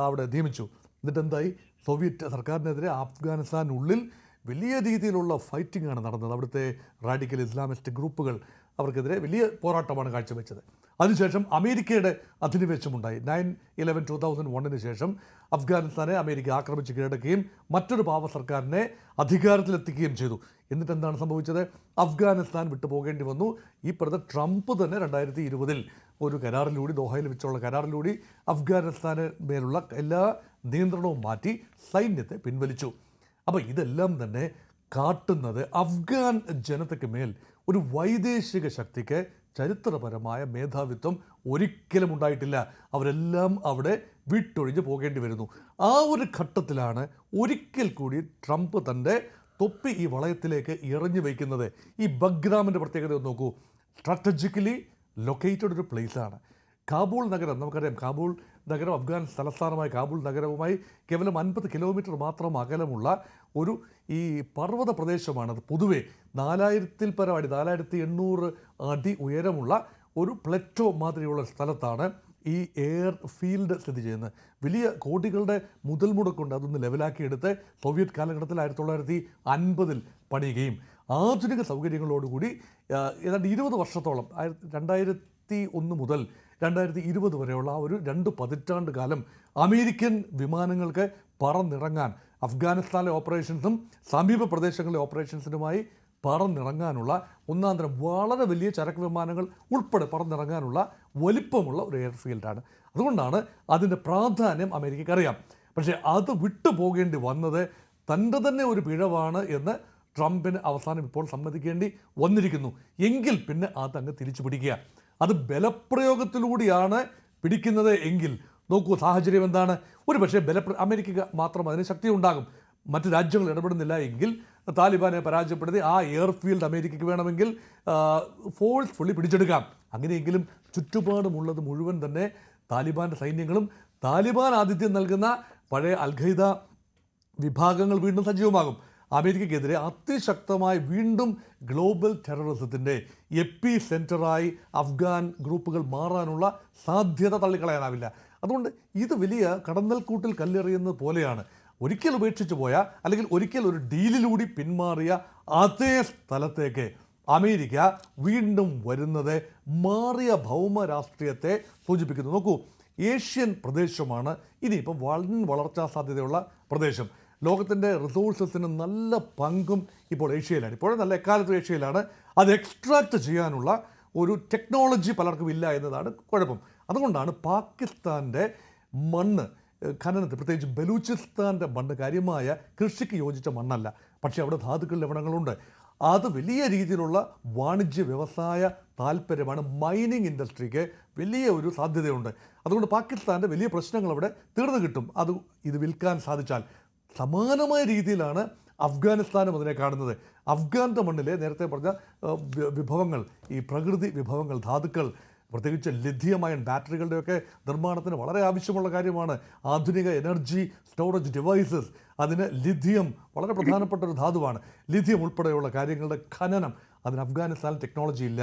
അവിടെ നിയമിച്ചു. എന്നിട്ട് എന്തായി? സോവിയറ്റ് സർക്കാരിനെതിരെ അഫ്ഗാനിസ്ഥാനുള്ളിൽ വലിയ രീതിയിലുള്ള ഫൈറ്റിംഗ് ആണ് നടന്നത്. അവിടുത്തെ റാഡിക്കൽ ഇസ്ലാമിസ്റ്റ് ഗ്രൂപ്പുകൾ അവർക്കെതിരെ വലിയ പോരാട്ടമാണ് കാഴ്ചവെച്ചത്. അതിനുശേഷം അമേരിക്കയുടെ അധിനിവേശമുണ്ടായി. 9/11/2001 ശേഷം അഫ്ഗാനിസ്ഥാനെ അമേരിക്ക ആക്രമിച്ച് കീഴടക്കുകയും മറ്റൊരു പാവ സർക്കാരിനെ അധികാരത്തിലെത്തിക്കുകയും ചെയ്തു. എന്നിട്ട് എന്താണ് സംഭവിച്ചത്? അഫ്ഗാനിസ്ഥാൻ വിട്ടുപോകേണ്ടി വന്നു. ഈ പറഞ്ഞ ട്രംപ് തന്നെ 2020 ഒരു കരാറിലൂടെ, ദോഹയിൽ വെച്ചുള്ള കരാറിലൂടെ അഫ്ഗാനിസ്ഥാന് മേലുള്ള എല്ലാ നിയന്ത്രണവും മാറ്റി സൈന്യത്തെ പിൻവലിച്ചു. അപ്പോൾ ഇതെല്ലാം തന്നെ കാട്ടുന്നത് അഫ്ഗാൻ ജനതയ്ക്ക് മേൽ ഒരു വൈദേശിക ശക്തിക്ക് ചരിത്രപരമായ മേധാവിത്വം ഒരിക്കലും ഉണ്ടായിട്ടില്ല. അവരെല്ലാം അവിടെ വിട്ടൊഴിഞ്ഞ് പോകേണ്ടി വരുന്നു. ആ ഒരു ഘട്ടത്തിലാണ് ഒരിക്കൽ കൂടി ട്രംപ് തൻ്റെ തൊപ്പി ഈ വളയത്തിലേക്ക് എറിഞ്ഞു വയ്ക്കുന്നത്. ഈ ബഗ്രാമിൻ്റെ പ്രത്യേകത നോക്കൂ. സ്ട്രാറ്റജിക്കലി ലൊക്കേറ്റഡ് ഒരു പ്ലേസാണ്. കാബൂൾ നഗരം, നമുക്കറിയാം കാബൂൾ നഗരം അഫ്ഗാൻ തലസ്ഥാനമായ കാബൂൾ നഗരവുമായി കേവലം 50 കിലോമീറ്റർ മാത്രം അകലമുള്ള ഒരു ഈ പർവ്വത പ്രദേശമാണ്. അത് പൊതുവെ 4800 അടി ഉയരമുള്ള ഒരു പ്ലറ്റോ മാതിരിയുള്ള സ്ഥലത്താണ് ഈ എയർ ഫീൽഡ് സ്ഥിതി ചെയ്യുന്നത്. വലിയ കോടികളുടെ മുതൽ മുടക്കുണ്ട് അതൊന്ന് ലെവലാക്കിയെടുത്ത് സോവിയറ്റ് കാലഘട്ടത്തിൽ 1950 പണിയുകയും ആധുനിക സൗകര്യങ്ങളോടുകൂടി ഏതാണ്ട് 20 വർഷത്തോളം 2001 മുതൽ 2020 വരെയുള്ള ആ ഒരു 2 പതിറ്റാണ്ട് കാലം അമേരിക്കൻ വിമാനങ്ങൾക്ക് പറന്നിറങ്ങാൻ, അഫ്ഗാനിസ്ഥാനിലെ ഓപ്പറേഷൻസും സമീപ പ്രദേശങ്ങളിലെ ഓപ്പറേഷൻസിനുമായി പറന്നിറങ്ങാനുള്ള ഒന്നാന്തരം വളരെ വലിയ ചരക്ക് വിമാനങ്ങൾ ഉൾപ്പെടെ പറന്നിറങ്ങാനുള്ള വലിപ്പമുള്ള ഒരു എയർഫീൽഡാണ്. അതുകൊണ്ടാണ് അതിൻ്റെ പ്രാധാന്യം അമേരിക്കയ്ക്ക് അറിയാം. പക്ഷേ അത് വിട്ടുപോകേണ്ടി വന്നത് തൻ്റെ തന്നെ ഒരു പിഴവാണ് എന്ന് ട്രംപിന് അവസാനം ഇപ്പോൾ സമ്മതിക്കേണ്ടി വന്നിരിക്കുന്നു. എങ്കിൽ പിന്നെ അതങ്ങ് തിരിച്ചു പിടിക്കുക. അത് ബലപ്രയോഗത്തിലൂടെയാണ് പിടിക്കുന്നത് എങ്കിൽ നോക്കൂ സാഹചര്യം എന്താണ്? ഒരു പക്ഷേ അമേരിക്ക മാത്രം അതിന് ശക്തി ഉണ്ടാകും. മറ്റ് രാജ്യങ്ങൾ ഇടപെടുന്നില്ല എങ്കിൽ താലിബാനെ പരാജയപ്പെടുത്തി ആ എയർഫീൽഡ് അമേരിക്കയ്ക്ക് വേണമെങ്കിൽ ഫോഴ്സ്ഫുള്ളി പിടിച്ചെടുക്കാം. അങ്ങനെയെങ്കിലും ചുറ്റുപാടുമുള്ളത് മുഴുവൻ തന്നെ താലിബാൻ്റെ സൈന്യങ്ങളും താലിബാൻ ആതിഥ്യം നൽകുന്ന പഴയ അൽ-ഖയ്ദ വിഭാഗങ്ങൾ വീണ്ടും സജീവമാകും. അമേരിക്കയ്ക്കെതിരെ അതിശക്തമായി വീണ്ടും ഗ്ലോബൽ ടെററിസത്തിൻ്റെ എപ്പി സെൻറ്ററായി അഫ്ഗാൻ ഗ്രൂപ്പുകൾ മാറാനുള്ള സാധ്യത തള്ളിക്കളയാനാവില്ല. അതുകൊണ്ട് ഇത് വലിയ കടന്നൽക്കൂട്ടിൽ കല്ലെറിയുന്നത് പോലെയാണ്. ഒരിക്കൽ ഉപേക്ഷിച്ചു പോയ അല്ലെങ്കിൽ ഒരിക്കൽ ഒരു ഡീലിലൂടെ പിന്മാറിയ അതേ സ്ഥലത്തേക്ക് അമേരിക്ക വീണ്ടും വരുന്നത് മാറിയ ഭൗമ രാഷ്ട്രീയത്തെ സൂചിപ്പിക്കുന്നു. നോക്കൂ, ഏഷ്യൻ പ്രദേശമാണ് ഇനിയിപ്പം വളർച്ചാ സാധ്യതയുള്ള പ്രദേശം. ലോകത്തിൻ്റെ റിസോഴ്സസിന് നല്ല പങ്കും ഇപ്പോൾ ഏഷ്യയിലാണ്. ഇപ്പോഴും നല്ല എക്കാലത്തും ഏഷ്യയിലാണ്. അത് എക്സ്ട്രാക്ട് ചെയ്യാനുള്ള ഒരു ടെക്നോളജി പലർക്കും ഇല്ല എന്നതാണ് കുഴപ്പം. അതുകൊണ്ടാണ് പാകിസ്ഥാൻ്റെ മണ്ണ് ഖനനത്തിൽ, പ്രത്യേകിച്ച് ബലൂചിസ്ഥാൻ്റെ മണ്ണ് കാര്യമായ കൃഷിക്ക് യോജിച്ച മണ്ണല്ല. പക്ഷേ അവിടെ ധാതുക്കൾ ലവണങ്ങളുണ്ട്. അത് വലിയ രീതിയിലുള്ള വാണിജ്യ വ്യവസായ താല്പര്യമാണ്. മൈനിങ് ഇൻഡസ്ട്രിക്ക് വലിയ ഒരു സാധ്യതയുണ്ട്. അതുകൊണ്ട് പാകിസ്ഥാൻ്റെ വലിയ പ്രശ്നങ്ങൾ അവിടെ തീർന്നു കിട്ടും ഇത് വിൽക്കാൻ സാധിച്ചാൽ. സമാനമായ രീതിയിലാണ് അഫ്ഗാനിസ്ഥാനും അതിനെ കാണുന്നത്. അഫ്ഗാൻ്റെ മണ്ണിലെ നേരത്തെ പറഞ്ഞ വിഭവങ്ങൾ, ഈ പ്രകൃതി വിഭവങ്ങൾ, ധാതുക്കൾ, പ്രത്യേകിച്ച് ലിഥിയം അയൺ ബാറ്ററികളുടെയൊക്കെ നിർമ്മാണത്തിന് വളരെ ആവശ്യമുള്ള കാര്യമാണ്. ആധുനിക എനർജി സ്റ്റോറേജ് ഡിവൈസസ്, അതിന് ലിഥിയം വളരെ പ്രധാനപ്പെട്ട ഒരു ധാതുവാണ്. ലിഥിയം ഉൾപ്പെടെയുള്ള കാര്യങ്ങളുടെ ഖനനം, അതിന് അഫ്ഗാനിസ്ഥാനിൽ ടെക്നോളജി ഇല്ല.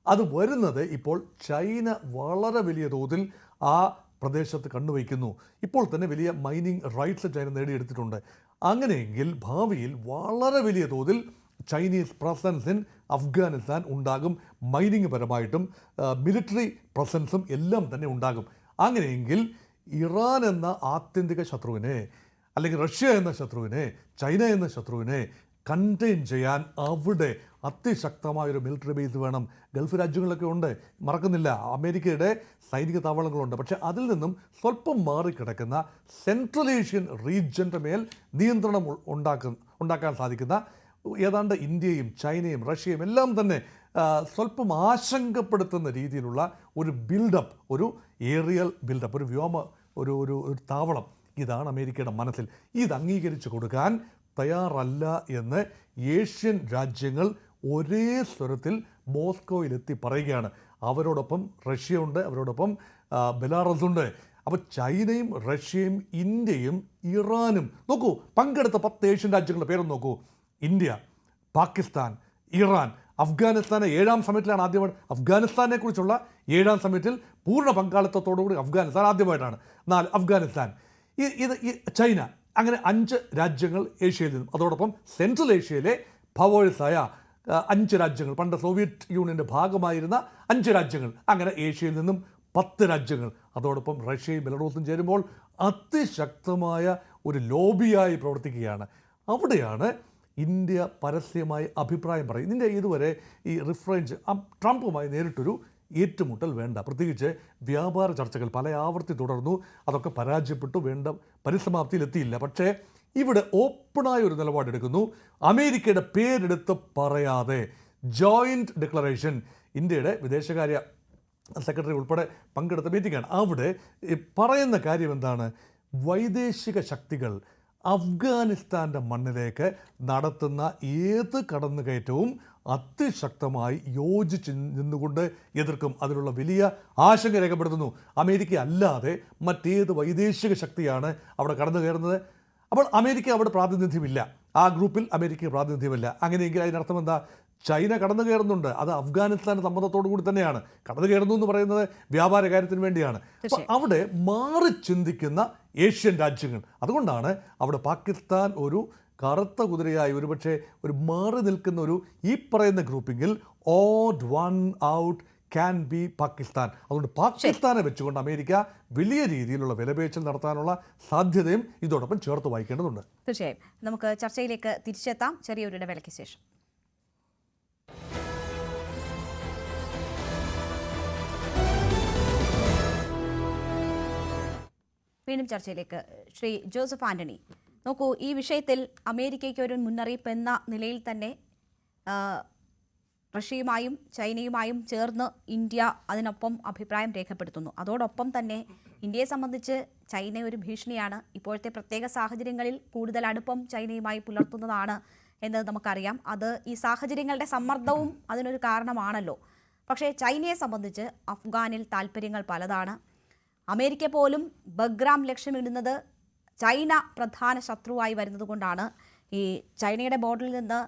അത് വരുന്നത് ഇപ്പോൾ ചൈന വളരെ വലിയ തോതിൽ ആ പ്രദേശത്ത് കണ്ണുവയ്ക്കുന്നു. ഇപ്പോൾ തന്നെ വലിയ മൈനിങ് റൈറ്റ്സ് ചൈന നേടിയെടുത്തിട്ടുണ്ട്. അങ്ങനെയെങ്കിൽ ഭാവിയിൽ വളരെ വലിയ തോതിൽ ചൈനീസ് പ്രസൻസ് ഇൻ അഫ്ഗാനിസ്ഥാൻ ഉണ്ടാകും. മൈനിങ് പരമായിട്ടും മിലിറ്ററി പ്രസൻസും എല്ലാം തന്നെ ഉണ്ടാകും. അങ്ങനെയെങ്കിൽ ഇറാൻ എന്ന ആത്യന്തിക ശത്രുവിനെ, അല്ലെങ്കിൽ റഷ്യ എന്ന ശത്രുവിനെ, ചൈന എന്ന ശത്രുവിനെ കണ്ടെയ്ൻ ചെയ്യാൻ അവിടെ അതിശക്തമായൊരു മിലിറ്ററി ബേസ് വേണം. ഗൾഫ് രാജ്യങ്ങളൊക്കെ ഉണ്ട്, മറക്കുന്നില്ല. അമേരിക്കയുടെ സൈനിക താവളങ്ങളുണ്ട്. പക്ഷേ അതിൽ നിന്നും സ്വല്പം മാറിക്കിടക്കുന്ന സെൻട്രൽ ഏഷ്യൻ റീജിയൻ്റെ മേൽ നിയന്ത്രണം ഉണ്ടാക്കാൻ സാധിക്കുന്ന ഏതാണ്ട് ഇന്ത്യയും ചൈനയും റഷ്യയും എല്ലാം തന്നെ സ്വല്പം ആശങ്കപ്പെടുത്തുന്ന രീതിയിലുള്ള ഒരു ബിൽഡപ്പ്, ഒരു ഏറിയൽ ബിൽഡപ്പ്, ഒരു വ്യോമ ഒരു താവളം, ഇതാണ് അമേരിക്കയുടെ മനസ്സിൽ. ഇത് അംഗീകരിച്ചു കൊടുക്കാൻ തയ്യാറല്ല എന്ന് ഏഷ്യൻ രാജ്യങ്ങൾ ഒരേ സ്വരത്തിൽ മോസ്കോയിലെത്തി പറയുകയാണ്. അവരോടൊപ്പം റഷ്യ ഉണ്ട്, അവരോടൊപ്പം ബെലാറസ് ഉണ്ട്. അപ്പോൾ ചൈനയും റഷ്യയും ഇന്ത്യയും ഇറാനും, നോക്കൂ, പങ്കെടുത്ത 10 ഏഷ്യൻ രാജ്യങ്ങളുടെ പേരൊന്ന് നോക്കൂ. ഇന്ത്യ, പാകിസ്ഥാൻ, ഇറാൻ, അഫ്ഗാനിസ്ഥാനെ 7ാം സമ്മിറ്റിലാണ് ആദ്യമായി. അഫ്ഗാനിസ്ഥാനെ കുറിച്ചുള്ള 7ാം സമ്മിറ്റിൽ പൂർണ്ണ പങ്കാളിത്തത്തോടുകൂടി അഫ്ഗാനിസ്ഥാൻ ആദ്യമായിട്ടാണ്. അഫ്ഗാനിസ്ഥാൻ, ചൈന, അങ്ങനെ 5 രാജ്യങ്ങൾ ഏഷ്യയിൽ നിന്നും, അതോടൊപ്പം സെൻട്രൽ ഏഷ്യയിലെ പവേഴ്സായ 5 രാജ്യങ്ങൾ, പണ്ട് സോവിയറ്റ് യൂണിയൻ്റെ ഭാഗമായിരുന്ന 5 രാജ്യങ്ങൾ, അങ്ങനെ ഏഷ്യയിൽ നിന്നും 10 രാജ്യങ്ങൾ, അതോടൊപ്പം റഷ്യയും ബെലറൂസും ചേരുമ്പോൾ അതിശക്തമായ ഒരു ലോബിയായി പ്രവർത്തിക്കുകയാണ്. അവിടെയാണ് ഇന്ത്യ പരസ്യമായി അഭിപ്രായം പറയും. ഇതിൻ്റെ ഇതുവരെ ഈ റിഫറൻസ് ട്രംപുമായി നേരിട്ടൊരു ഏറ്റുമുട്ടൽ വേണ്ട. പ്രത്യേകിച്ച് വ്യാപാര ചർച്ചകൾ പല ആവർത്തി തുടർന്നു, അതൊക്കെ പരാജയപ്പെട്ടു, വേണ്ട പരിസമാപ്തിയിലെത്തിയില്ല. പക്ഷേ ഇവിടെ ഓപ്പണായ ഒരു നിലപാടെടുക്കുന്നു. അമേരിക്കയുടെ പേരെടുത്ത് പറയാതെ ജോയിൻറ്റ് ഡിക്ലറേഷൻ, ഇന്ത്യയുടെ വിദേശകാര്യ സെക്രട്ടറി ഉൾപ്പെടെ പങ്കെടുത്ത മീറ്റിംഗാണ്. അവിടെ പറയുന്ന കാര്യം എന്താണ്? വൈദേശിക ശക്തികൾ അഫ്ഗാനിസ്ഥാൻ്റെ മണ്ണിലേക്ക് നടത്തുന്ന ഏത് കടന്നുകയറ്റവും അതിശക്തമായി യോജിച്ച് നിന്നുകൊണ്ട് എതിർക്കും. അതിലുള്ള വലിയ ആശങ്ക രേഖപ്പെടുത്തുന്നു. അമേരിക്ക അല്ലാതെ മറ്റേത് വൈദേശിക ശക്തിയാണ് അവിടെ കടന്നു കയറുന്നത്? അപ്പോൾ അമേരിക്ക അവിടെ പ്രാതിനിധ്യമില്ല, ആ ഗ്രൂപ്പിൽ അമേരിക്ക പ്രാതിനിധ്യമില്ല. അങ്ങനെയെങ്കിൽ അതിനർത്ഥം എന്താ? ചൈന കടന്നു കയറുന്നുണ്ട്, അത് അഫ്ഗാനിസ്ഥാൻ്റെ സമ്മതത്തോടു കൂടി തന്നെയാണ്. കടന്നു കയറുന്നു എന്ന് പറയുന്നത് വ്യാപാര കാര്യത്തിന് വേണ്ടിയാണ്. അപ്പോൾ അവിടെ മാറി ചിന്തിക്കുന്ന ഏഷ്യൻ രാജ്യങ്ങൾ, അതുകൊണ്ടാണ് അവിടെ പാകിസ്ഥാൻ ഒരു കറുത്ത കുതിരയായി, ഒരുപക്ഷെ ഒരു മാറി നിൽക്കുന്ന ഒരു ഈ പറയുന്ന ഗ്രൂപ്പിങ്ങിൽ odd one out can be Pakistan. അതുകൊണ്ട് പാകിസ്ഥാനെ വെച്ചുകൊണ്ട് അമേരിക്ക വലിയ രീതിയിലുള്ള വിലപേശൽ നടത്താനുള്ള സാധ്യതയും ഇതോടൊപ്പം ചേർത്ത് വായിക്കേണ്ടതുണ്ട്. തീർച്ചയായും നമുക്ക് ചർച്ചയിലേക്ക് തിരിച്ചെത്താം ചെറിയൊരു ഇടവേളയ്ക്ക് ശേഷം. വീണ്ടും ചർച്ചയിലേക്ക്. ശ്രീ ജോസഫ് ആന്റണി, നോക്കൂ, ഈ വിഷയത്തിൽ അമേരിക്കയ്ക്ക് ഒരു മുന്നറിയിപ്പ് എന്ന നിലയിൽ തന്നെ റഷ്യയുമായും ചൈനയുമായും ചേർന്ന് ഇന്ത്യ അതിനൊപ്പം അഭിപ്രായം രേഖപ്പെടുത്തുന്നു. അതോടൊപ്പം തന്നെ ഇന്ത്യയെ സംബന്ധിച്ച് ചൈന ഒരു ഭീഷണിയാണ്. ഇപ്പോഴത്തെ പ്രത്യേക സാഹചര്യങ്ങളിൽ കൂടുതൽ അടുപ്പം ചൈനയുമായി പുലർത്തുന്നതാണ് എന്ന് നമുക്കറിയാം. അത് ഈ സാഹചര്യങ്ങളുടെ സമ്മർദ്ദവും അതിനൊരു കാരണമാണല്ലോ. പക്ഷേ ചൈനയെ സംബന്ധിച്ച് അഫ്ഗാനിൽ താല്പര്യങ്ങൾ പലതാണ്. അമേരിക്ക പോലും ബഗ്രാം ലക്ഷ്യമിടുന്നത് ചൈന പ്രധാന ശത്രുവായി വരുന്നത് കൊണ്ടാണ്. ഈ ചൈനയുടെ ബോർഡറിൽ നിന്ന്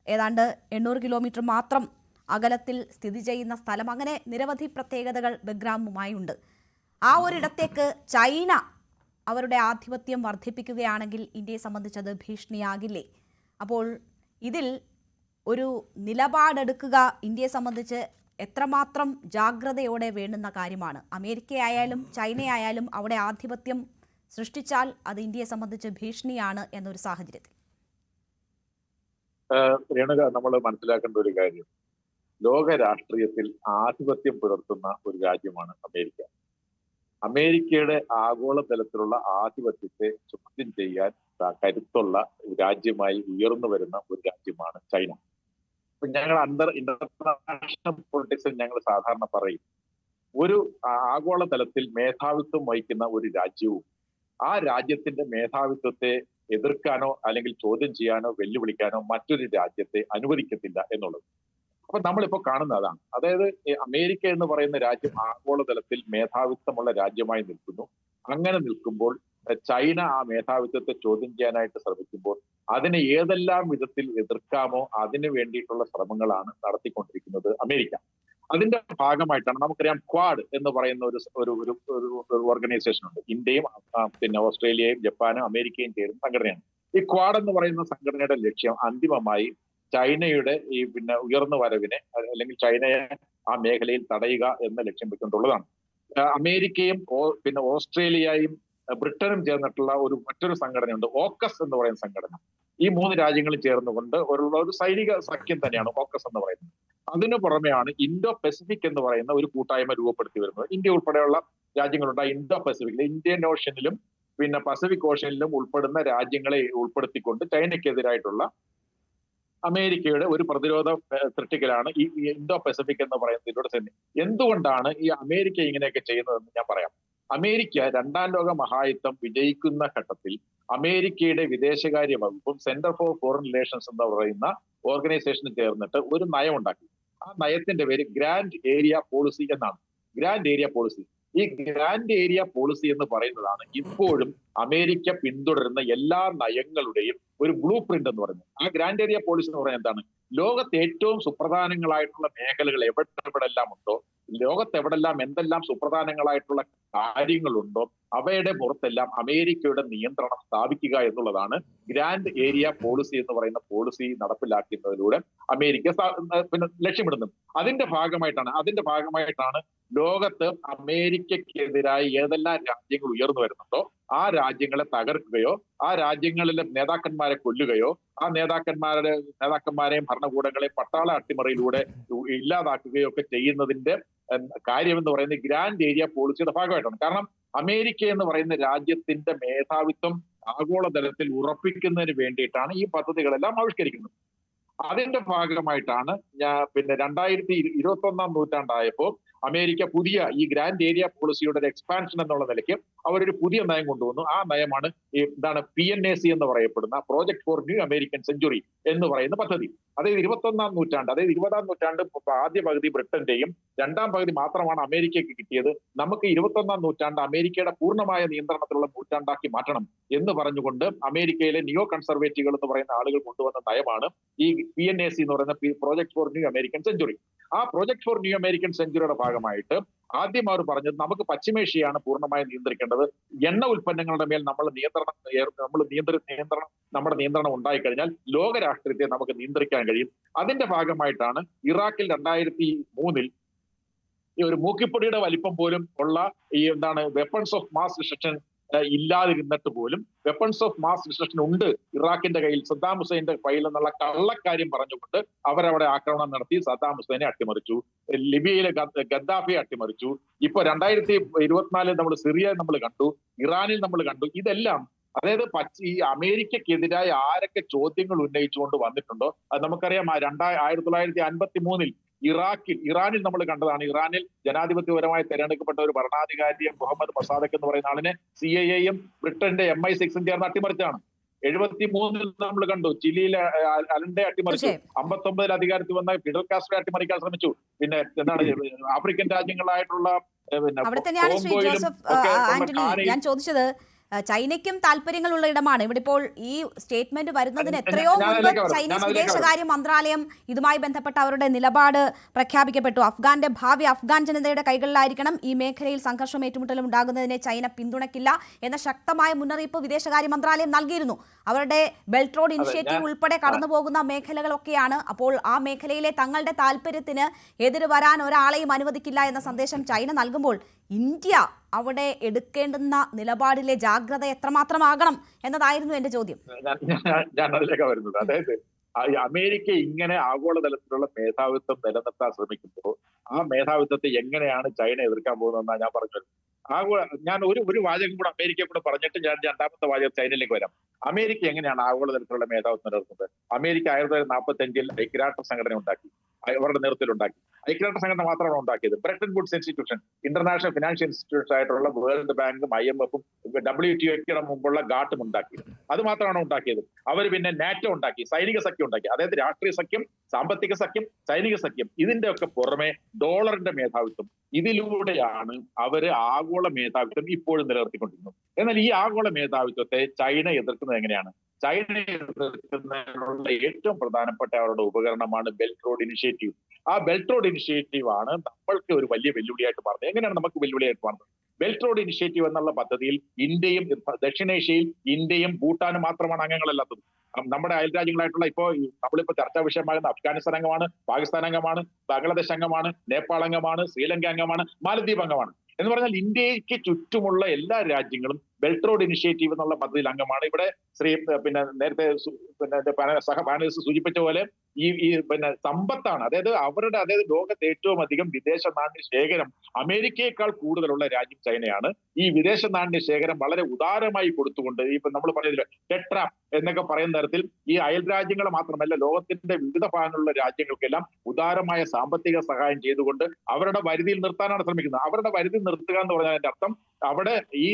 ഏതാണ്ട് 800 കിലോമീറ്റർ മാത്രം അകലത്തിൽ സ്ഥിതി ചെയ്യുന്ന സ്ഥലം, അങ്ങനെ നിരവധി പ്രത്യേകതകൾ ബഗ്രാമുമായി ഉണ്ട്. ആ ഒരിടത്തേക്ക് ചൈന അവരുടെ ആധിപത്യം വർദ്ധിപ്പിക്കുകയാണെങ്കിൽ ഇന്ത്യയെ സംബന്ധിച്ചത് ഭീഷണിയാകില്ലേ? അപ്പോൾ ഇതിൽ ഒരു നിലപാടെടുക്കുക ഇന്ത്യയെ സംബന്ധിച്ച് എത്രമാത്രം ജാഗ്രതയോടെ വേണ്ടുന്ന കാര്യമാണ്. അമേരിക്കയായാലും ചൈനയായാലും അവിടെ ആധിപത്യം സൃഷ്ടിച്ചാൽ അത് ഇന്ത്യയെ സംബന്ധിച്ച് ഭീഷണിയാണ് എന്നൊരു സാഹചര്യത്തിൽ. രേണുക, നമ്മൾ മനസ്സിലാക്കേണ്ട ഒരു കാര്യം, ലോക രാഷ്ട്രീയത്തിൽ ആധിപത്യം പുലർത്തുന്ന ഒരു രാജ്യമാണ് അമേരിക്ക. അമേരിക്കയുടെ ആഗോളതലത്തിലുള്ള ആധിപത്യത്തെ ചോദ്യം ചെയ്യാൻ കരുത്തുള്ള രാജ്യമായി ഉയർന്നു വരുന്ന ഒരു രാജ്യമാണ് ചൈന. ഇപ്പൊ ഞങ്ങൾ ഇന്റർനാഷണൽ പൊളിറ്റിക്സിൽ ഞങ്ങൾ സാധാരണ പറയും, ഒരു ആഗോളതലത്തിൽ മേധാവിത്വം വഹിക്കുന്ന ഒരു രാജ്യവും ആ രാജ്യത്തിന്റെ മേധാവിത്വത്തെ എതിർക്കാനോ അല്ലെങ്കിൽ ചോദ്യം ചെയ്യാനോ വെല്ലുവിളിക്കാനോ മറ്റൊരു രാജ്യത്തെ അനുവദിക്കത്തില്ല എന്നുള്ളത്. അപ്പൊ നമ്മളിപ്പോ കാണുന്ന അതാണ്. അതായത് അമേരിക്ക എന്ന് പറയുന്ന രാജ്യം ആഗോളതലത്തിൽ മേധാവിത്വമുള്ള രാജ്യമായി നിൽക്കുന്നു. അങ്ങനെ നിൽക്കുമ്പോൾ ചൈന ആ മേധാവിത്വത്തെ ചോദ്യം ചെയ്യാനായിട്ട് ശ്രമിക്കുമ്പോൾ അതിനെ ഏതെല്ലാം വിധത്തിൽ എതിർക്കാമോ അതിനു വേണ്ടിയിട്ടുള്ള ശ്രമങ്ങളാണ് നടത്തിക്കൊണ്ടിരിക്കുന്നത് അമേരിക്ക. അതിന്റെ ഭാഗമായിട്ടാണ് നമുക്കറിയാം ക്വാഡ് എന്ന് പറയുന്ന ഒരു ഓർഗനൈസേഷൻ ഉണ്ട്. ഇന്ത്യയും പിന്നെ ഓസ്ട്രേലിയയും ജപ്പാനും അമേരിക്കയും ചേരുന്ന സംഘടനയാണ്. ഈ ക്വാഡ് എന്ന് പറയുന്ന സംഘടനയുടെ ലക്ഷ്യം അന്തിമമായി ചൈനയുടെ ഈ പിന്നെ ഉയർന്നു വരവിനെ അല്ലെങ്കിൽ ചൈനയെ ആ മേഖലയിൽ തടയുക എന്ന ലക്ഷ്യം വെച്ചുകൊണ്ടുള്ളതാണ്. അമേരിക്കയും പിന്നെ ഓസ്ട്രേലിയയും ബ്രിട്ടനും ചേർന്നിട്ടുള്ള മറ്റൊരു സംഘടനയുണ്ട്, ഓക്കസ് എന്ന് പറയുന്ന സംഘടന. ഈ 3 രാജ്യങ്ങളും ചേർന്നുകൊണ്ട് ഒരു സൈനിക സഖ്യം തന്നെയാണ് ഓക്കസ് എന്ന് പറയുന്നത്. അതിനു പുറമെയാണ് ഇൻഡോ പസഫിക് എന്ന് പറയുന്ന ഒരു കൂട്ടായ്മ രൂപപ്പെടുത്തി വരുന്നത്. ഇന്ത്യ ഉൾപ്പെടെയുള്ള രാജ്യങ്ങളുണ്ട് ഇൻഡോ പസഫിക്കിൽ. ഇന്ത്യൻ ഓഷ്യനിലും പിന്നെ പസഫിക് ഓഷ്യനിലും ഉൾപ്പെടുന്ന രാജ്യങ്ങളെ ഉൾപ്പെടുത്തിക്കൊണ്ട് ചൈനയ്ക്കെതിരായിട്ടുള്ള അമേരിക്കയുടെ ഒരു പ്രതിരോധ സൃഷ്ടിക്കലാണ് ഈ ഇൻഡോ പസഫിക് എന്ന് പറയുന്നതിലൂടെ തന്നെ. എന്തുകൊണ്ടാണ് ഈ അമേരിക്ക ഇങ്ങനെയൊക്കെ ചെയ്യുന്നതെന്ന് ഞാൻ പറയാം. അമേരിക്ക 2ാം ലോക മഹായുദ്ധം വിജയിക്കുന്ന ഘട്ടത്തിൽ അമേരിക്കയുടെ വിദേശകാര്യ വകുപ്പും സെന്റർ ഫോർ ഫോറിൻ റിലേഷൻസ് എന്ന് പറയുന്ന ഓർഗനൈസേഷനും ചേർന്നിട്ട് ഒരു നയം ഉണ്ടാക്കി. ആ നയത്തിന്റെ പേര് ഗ്രാൻഡ് ഏരിയ പോളിസി എന്നാണ്. Grand area policy. ഈ ഗ്രാൻഡ് ഏരിയ പോളിസി എന്ന് പറയുന്നതാണ് ഇപ്പോഴും അമേരിക്ക പിന്തുടരുന്ന എല്ലാ നയങ്ങളുടെയും ഒരു ബ്ലൂ പ്രിന്റ് എന്ന് പറയുന്നത്. ആ ഗ്രാൻഡ് ഏരിയ പോളിസി എന്ന് പറയുന്നത് എന്താണ്? ലോകത്തെ ഏറ്റവും സുപ്രധാനങ്ങളായിട്ടുള്ള മേഖലകൾ എവിടെല്ലാം ഉണ്ടോ, ലോകത്ത് എവിടെല്ലാം എന്തെല്ലാം സുപ്രധാനങ്ങളായിട്ടുള്ള കാര്യങ്ങളുണ്ടോ അവയുടെ പുറത്തെല്ലാം അമേരിക്കയുടെ നിയന്ത്രണം സ്ഥാപിക്കുക എന്നുള്ളതാണ് ഗ്രാൻഡ് ഏരിയ പോളിസി എന്ന് പറയുന്ന പോളിസി നടപ്പിലാക്കുന്നതിലൂടെ അമേരിക്ക പിന്നെ ലക്ഷ്യമിടുന്നത്. അതിന്റെ ഭാഗമായിട്ടാണ് ലോകത്ത് അമേരിക്കക്കെതിരായി ഏതെല്ലാം രാജ്യങ്ങൾ ഉയർന്നു വരുന്നുണ്ടോ ആ രാജ്യങ്ങളെ തകർക്കുകയോ ആ രാജ്യങ്ങളിലെ നേതാക്കന്മാരെ കൊല്ലുകയോ ആ നേതാക്കന്മാരെയും ഭരണകൂടങ്ങളെയും പട്ടാള അട്ടിമറിയിലൂടെ ഇല്ലാതാക്കുകയോ ഒക്കെ ചെയ്യുന്നതിന്റെ കാര്യമെന്ന് പറയുന്നത് ഗ്രാൻഡ് ഏരിയ പോളിസിയുടെ ഭാഗമായിട്ടാണ്. കാരണം അമേരിക്ക എന്ന് പറയുന്ന രാജ്യത്തിന്റെ മേധാവിത്വം ആഗോളതലത്തിൽ ഉറപ്പിക്കുന്നതിന് വേണ്ടിയിട്ടാണ് ഈ പദ്ധതികളെല്ലാം ആവിഷ്കരിക്കുന്നത്. അതിന്റെ ഭാഗമായിട്ടാണ് പിന്നെ 2021 നൂറ്റാണ്ടായപ്പോൾ അമേരിക്ക പുതിയ ഈ ഗ്രാൻഡ് ഏരിയ പോളിസിയുടെ ഒരു എക്സ്പാൻഷൻ എന്നുള്ള നിലയ്ക്ക് അവരൊരു പുതിയ നയം കൊണ്ടുവന്നു. ആ നയമാണ് PNAC എന്ന് പറയപ്പെടുന്ന project for new American century എന്ന് പറയുന്ന പദ്ധതി. അതായത് 20ാം നൂറ്റാണ്ട്, അതായത് 20ാം നൂറ്റാണ്ട് ആദ്യ പകുതി ബ്രിട്ടന്റെയും 2ാം പകുതി മാത്രമാണ് അമേരിക്കയ്ക്ക് കിട്ടിയത്. നമുക്ക് 21ാം നൂറ്റാണ്ട് അമേരിക്കയുടെ പൂർണ്ണമായ നിയന്ത്രണത്തിലുള്ള നൂറ്റാണ്ടാക്കി മാറ്റണം എന്ന് പറഞ്ഞുകൊണ്ട് അമേരിക്കയിലെ നിയോ കൺസർവേറ്റീവുകൾ എന്ന് പറയുന്ന ആളുകൾ കൊണ്ടുവന്ന നയമാണ് ഈ PNAC എന്ന് പറയുന്ന project for new American century. ആ പ്രോജക്ട് ഫോർ ന്യൂ അമേരിക്കൻ സെഞ്ചുറിയുടെ ഭാഗമായിട്ട് ആദ്യം അവർ പറഞ്ഞത് നമുക്ക് പശ്ചിമേഷ്യയാണ് പൂർണ്ണമായും നിയന്ത്രിക്കേണ്ടത്. എണ്ണ ഉൽപ്പന്നങ്ങളുടെ മേൽ നമ്മുടെ നിയന്ത്രണം ഉണ്ടായിക്കഴിഞ്ഞാൽ ലോക രാഷ്ട്രീയത്തെ നമുക്ക് നിയന്ത്രിക്കാൻ കഴിയും. അതിന്റെ ഭാഗമായിട്ടാണ് ഇറാഖിൽ 2003 ഈ ഒരു മൂക്കിപ്പൊടിയുടെ വലിപ്പം പോലും ഉള്ള ഈ വെപ്പൺസ് ഓഫ് മാസ് ഡിസ്ട്രക്ഷൻ ഇല്ലാതിരുന്നിട്ട് പോലും വെപ്പൺസ് ഓഫ് മാസ് ഡിസ്ട്രക്ഷൻ ഉണ്ട് ഇറാഖിന്റെ കയ്യിൽ, സദ്ദാം ഹുസൈന്റെ കയ്യിൽ എന്നുള്ള കള്ളക്കാര്യം പറഞ്ഞുകൊണ്ട് അവരവിടെ ആക്രമണം നടത്തി സദ്ദാം ഹുസൈനെ അട്ടിമറിച്ചു. ലിബിയയിലെ ഗദ്ദാഫിയെ അട്ടിമറിച്ചു. ഇപ്പൊ 2024 നമ്മൾ സിറിയ നമ്മൾ കണ്ടു, ഇറാനിൽ നമ്മൾ കണ്ടു. ഇതെല്ലാം അതായത് ഈ അമേരിക്കക്കെതിരായ ആരൊക്കെ ചോദ്യങ്ങൾ ഉന്നയിച്ചുകൊണ്ട് വന്നിട്ടുണ്ടോ അത് നമുക്കറിയാം. 1953 ഇറാനിൽ നമ്മൾ കണ്ടതാണ്. ഇറാനിൽ ജനാധിപത്യപരമായി തെരഞ്ഞെടുക്കപ്പെട്ട ഒരു ഭരണാധികാരിയെ മുഹമ്മദ് മൊസാദക് എന്ന് പറയുന്ന ആളിനെ CIA-യും ബ്രിട്ടന്റെ MI6 ചേർന്ന് അട്ടിമറിച്ചാണ്. 73 നമ്മൾ കണ്ടു ചിലിയിലെ അലൻഡെ അട്ടിമറിച്ചു. 59 അധികാരത്തിൽ വന്ന ഫിഡൽ കാസ്ട്രോയെ അട്ടിമറിക്കാൻ ശ്രമിച്ചു. പിന്നെ ആഫ്രിക്കൻ രാജ്യങ്ങളായിട്ടുള്ള അവിടെ തന്നെയാണ് ശ്രീ ജോസഫ് ആന്റണി ഞാൻ ചോദിച്ചത്. ചൈനയ്ക്കും താല്പര്യങ്ങളുള്ള ഇടമാണ്. ഇവിടെ ഇപ്പോൾ ഈ സ്റ്റേറ്റ്മെന്റ് വരുന്നതിന് എത്രയോ മുമ്പ് ചൈനീസ് വിദേശകാര്യ മന്ത്രാലയം ഇതുമായി ബന്ധപ്പെട്ട അവരുടെ നിലപാട് പ്രഖ്യാപിക്കപ്പെട്ടു. അഫ്ഗാന്റെ ഭാവി അഫ്ഗാൻ ജനതയുടെ കൈകളിലായിരിക്കണം. ഈ മേഖലയിൽ സംഘർഷം ഏറ്റുമുട്ടലും ഉണ്ടാകുന്നതിനെ ചൈന പിന്തുണയ്ക്കില്ല എന്ന ശക്തമായ മുന്നറിയിപ്പ് വിദേശകാര്യ മന്ത്രാലയം നൽകിയിരുന്നു. അവരുടെ ബെൽറ്റ് റോഡ് ഇനിഷ്യേറ്റീവ് ഉൾപ്പെടെ കടന്നുപോകുന്ന മേഖലകളൊക്കെയാണ്. അപ്പോൾ ആ മേഖലയിലെ തങ്ങളുടെ താല്പര്യത്തിന് എതിര് വരാൻ ഒരാളെയും അനുവദിക്കില്ല എന്ന സന്ദേശം ചൈന നൽകുമ്പോൾ ഇന്ത്യ അവിടെ എടുക്കേണ്ടുന്ന നിലപാടിലെ ജാഗ്രത എത്രമാത്രമാകണം എന്നതായിരുന്നു എന്റെ ചോദ്യം. ഞാൻ അതിലേക്ക് വരുന്നത്. അതായത് അമേരിക്ക ഇങ്ങനെ ആഗോളതലത്തിലുള്ള മേധാവിത്വം നിലനിർത്താൻ ശ്രമിക്കുമ്പോൾ ആ മേധാവിത്വത്തെ എങ്ങനെയാണ് ചൈന എതിർക്കാൻ പോകുന്നതെന്നാണ് ഞാൻ പറഞ്ഞത്. ഞാൻ ഒരു വാചകം കൂടെ അമേരിക്കയെ കൂടെ പറഞ്ഞിട്ട് ഞാൻ രണ്ടാമത്തെ വാചകം ചൈനയിലേക്ക് വരാം. അമേരിക്ക എങ്ങനെയാണ് ആഗോളതലത്തിലുള്ള മേധാവിത്വം നിലനിർത്തുന്നത്? അമേരിക്ക 1945 ഐക്യരാഷ്ട്ര സംഘടന ഉണ്ടാക്കി, അവരുടെ നേതൃത്വത്തിൽ ഉണ്ടാക്കി. ഐക്യരാഷ്ട്ര സംഘടന മാത്രമാണ് ഉണ്ടാക്കിയത്. Bretton Woods institution, international financial institution ആയിട്ടുള്ള വേൾഡ് ബാങ്കും IMF-ഉം WTO മുമ്പുള്ള ഗാട്ടും ഉണ്ടാക്കി. അത് മാത്രമാണ് ഉണ്ടാക്കിയത്. അവർ പിന്നെ നാറ്റോ ഉണ്ടാക്കി, സൈനിക സഖ്യം ഉണ്ടാക്കി. അതായത് രാഷ്ട്രീയ സഖ്യം, സാമ്പത്തിക സഖ്യം, സൈനിക സഖ്യം, ഇതിന്റെ ഒക്കെ പുറമെ ഡോളറിന്റെ മേധാവിത്വം. ഇതിലൂടെയാണ് അവര് ആഗോള മേധാവിത്വം ഇപ്പോഴും നിലനിർത്തിക്കൊണ്ടിരുന്നത്. എന്നാൽ ഈ ആഗോള മേധാവിത്വത്തെ ചൈന എതിർക്കുന്നത് എങ്ങനെയാണ്? ചൈന എതിർക്കുന്നതിനുള്ള ഏറ്റവും പ്രധാനപ്പെട്ട അവരുടെ ഉപകരണമാണ് ബെൽറ്റ് റോഡ് ഇനിഷ്യേറ്റീവ്. ആ ബെൽറ്റ് റോഡ് ഇനിഷ്യേറ്റീവ് ആണ് നമ്മൾക്ക് ഒരു വലിയ വെല്ലുവിളിയായിട്ട് മാറുന്നത്. എങ്ങനെയാണ് നമുക്ക് വെല്ലുവിളിയായിട്ട് മാറുന്നത്? ബെൽറ്റ് റോഡ് ഇനിഷ്യേറ്റീവ് എന്നുള്ള പദ്ധതിയിൽ ഇന്ത്യയും ദക്ഷിണേഷ്യയിൽ ഇന്ത്യയും ഭൂട്ടാനും മാത്രമാണ് അംഗങ്ങളല്ലാത്തത്. നമ്മുടെ അയൽരാജ്യങ്ങളായിട്ടുള്ള നമ്മളിപ്പോ ചർച്ചാ വിഷയമാകുന്ന അഫ്ഗാനിസ്ഥാൻ അംഗമാണ്, പാകിസ്ഥാൻ അംഗമാണ്, ബംഗ്ലാദേശ് അംഗമാണ്, നേപ്പാൾ അംഗമാണ്, ശ്രീലങ്ക അംഗമാണ്, മാലദ്വീപ് അംഗമാണ്. എന്ന് പറഞ്ഞാൽ ഇന്ത്യക്ക് ചുറ്റുമുള്ള എല്ലാ രാജ്യങ്ങളും ബെൽറ്റ് റോഡ് ഇനിഷ്യേറ്റീവ് എന്നുള്ള പദ്ധതിയിൽ അംഗമാണ്. ഇവിടെ നേരത്തെ സഹ പാനലിസ്റ്റ് സൂചിപ്പിച്ച പോലെ ഈ സമ്പത്താണ്, അതായത് ലോകത്തെ ഏറ്റവും അധികം വിദേശ നാണ്യ ശേഖരം അമേരിക്കയെക്കാൾ കൂടുതലുള്ള രാജ്യം ചൈനയാണ്. ഈ വിദേശ നാണ്യ ശേഖരം വളരെ ഉദാരമായി കൊടുത്തുകൊണ്ട് നമ്മൾ പറഞ്ഞതിൽ ടെട്രാ എന്നൊക്കെ പറയുന്ന തരത്തിൽ ഈ അയൽ രാജ്യങ്ങൾ മാത്രമല്ല ലോകത്തിന്റെ വിവിധ ഭാഗങ്ങളിലുള്ള രാജ്യങ്ങൾക്കെല്ലാം ഉദാരമായ സാമ്പത്തിക സഹായം ചെയ്തുകൊണ്ട് അവരുടെ വരുതിയിൽ നിർത്താനാണ് ശ്രമിക്കുന്നത്. അവരുടെ വരുതി നിർത്തുക എന്ന് പറഞ്ഞാൽ അതിന്റെ അർത്ഥം അവിടെ ഈ